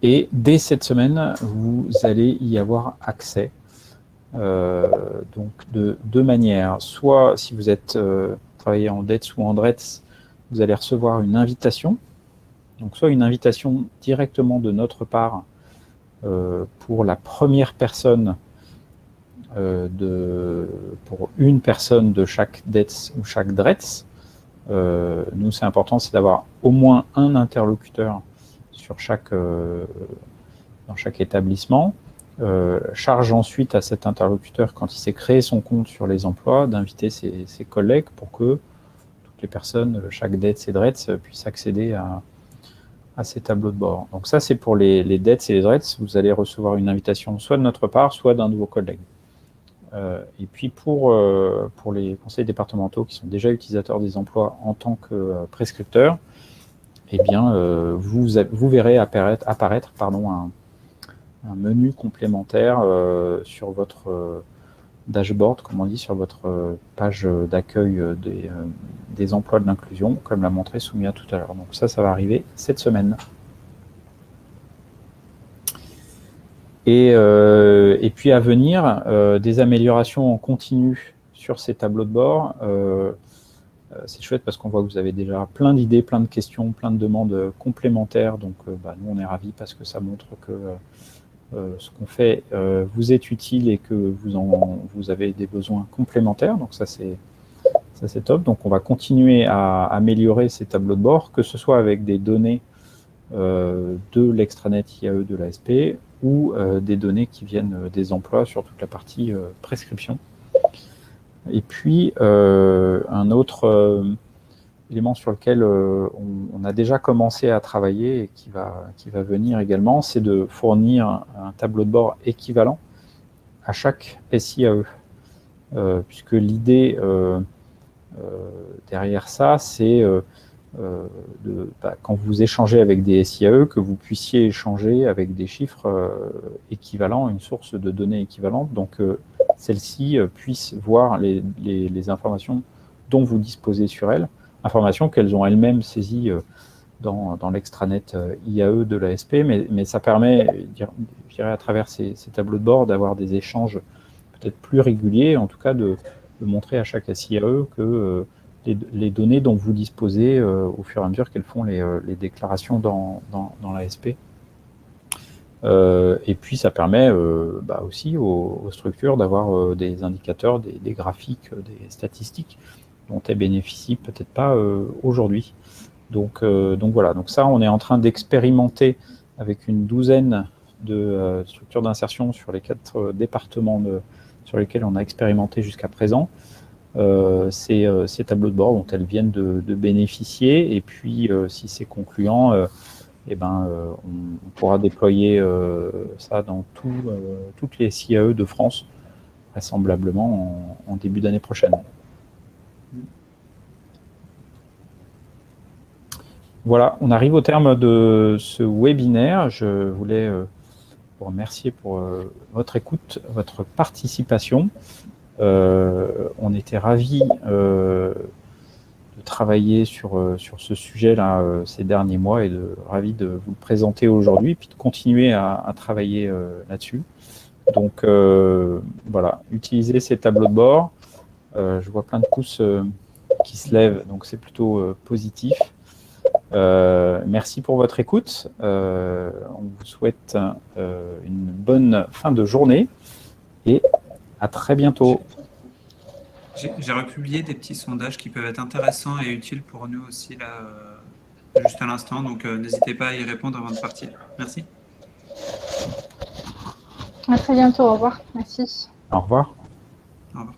Speaker 1: Et dès cette semaine, vous allez y avoir accès. Donc de deux manières. Soit si vous êtes travaillé en DETS ou en DRETS, vous allez recevoir une invitation. Donc soit une invitation directement de notre part pour la première personne, pour une personne de chaque DETS ou chaque DRETS, nous, c'est important, c'est d'avoir au moins un interlocuteur sur dans chaque établissement. Charge ensuite à cet interlocuteur, quand il s'est créé son compte sur les emplois, d'inviter ses collègues pour que toutes les personnes, chaque DETS et DRETS, puissent accéder à ces tableaux de bord. Donc ça, c'est pour les DETS et les DRETS. Vous allez recevoir une invitation soit de notre part, soit d'un de vos collègues. Et puis pour les conseils départementaux qui sont déjà utilisateurs des emplois en tant que prescripteurs, eh bien, vous verrez apparaître un menu complémentaire sur votre dashboard, comme on dit, sur votre page d'accueil des emplois de l'inclusion, comme l'a montré Soumia tout à l'heure. Donc ça va arriver cette semaine. Et puis à venir, des améliorations en continu sur ces tableaux de bord. C'est chouette parce qu'on voit que vous avez déjà plein d'idées, plein de questions, plein de demandes complémentaires. Donc nous, on est ravis parce que ça montre que ce qu'on fait vous est utile et que vous avez des besoins complémentaires. Donc ça, c'est top. Donc on va continuer à améliorer ces tableaux de bord, que ce soit avec des données de l'extranet IAE de l'ASP ou des données qui viennent des emplois sur toute la partie prescription. Et puis, un autre élément sur lequel on a déjà commencé à travailler et qui va venir également, c'est de fournir un tableau de bord équivalent à chaque SIAE. Puisque l'idée derrière ça, c'est quand vous échangez avec des SIAE, que vous puissiez échanger avec des chiffres équivalents, une source de données équivalente. Donc, celle-ci puisse voir les informations dont vous disposez sur elles, informations qu'elles ont elles-mêmes saisies dans l'extranet IAE de l'ASP, mais ça permet, je dirais, à travers ces tableaux de bord, d'avoir des échanges peut-être plus réguliers, en tout cas de montrer à chaque SIAE que les données dont vous disposez au fur et à mesure qu'elles font les déclarations dans l'ASP. Et puis ça permet aussi aux structures d'avoir des indicateurs, des graphiques, des statistiques dont elles bénéficient peut-être pas aujourd'hui. Donc voilà, donc ça on est en train d'expérimenter avec une douzaine de structures d'insertion sur les 4 départements sur lesquels on a expérimenté jusqu'à présent. Ces tableaux de bord dont elles viennent de bénéficier, et puis si c'est concluant, on pourra déployer ça dans toutes les SIAE de France, vraisemblablement en début d'année prochaine. Voilà, on arrive au terme de ce webinaire. Je voulais vous remercier pour votre écoute, votre participation. On était ravis de travailler sur ce sujet-là ces derniers mois et ravis de vous le présenter aujourd'hui, puis de continuer à travailler là-dessus. Donc voilà, utilisez ces tableaux de bord. Je vois plein de pouces qui se lèvent, donc c'est plutôt positif. Merci pour votre écoute. On vous souhaite une bonne fin de journée et à très bientôt.
Speaker 4: J'ai republié des petits sondages qui peuvent être intéressants et utiles pour nous aussi, là, juste à l'instant. Donc, n'hésitez pas à y répondre avant de partir. Merci.
Speaker 3: À très bientôt. Au revoir. Merci.
Speaker 1: Au revoir.
Speaker 4: Au revoir.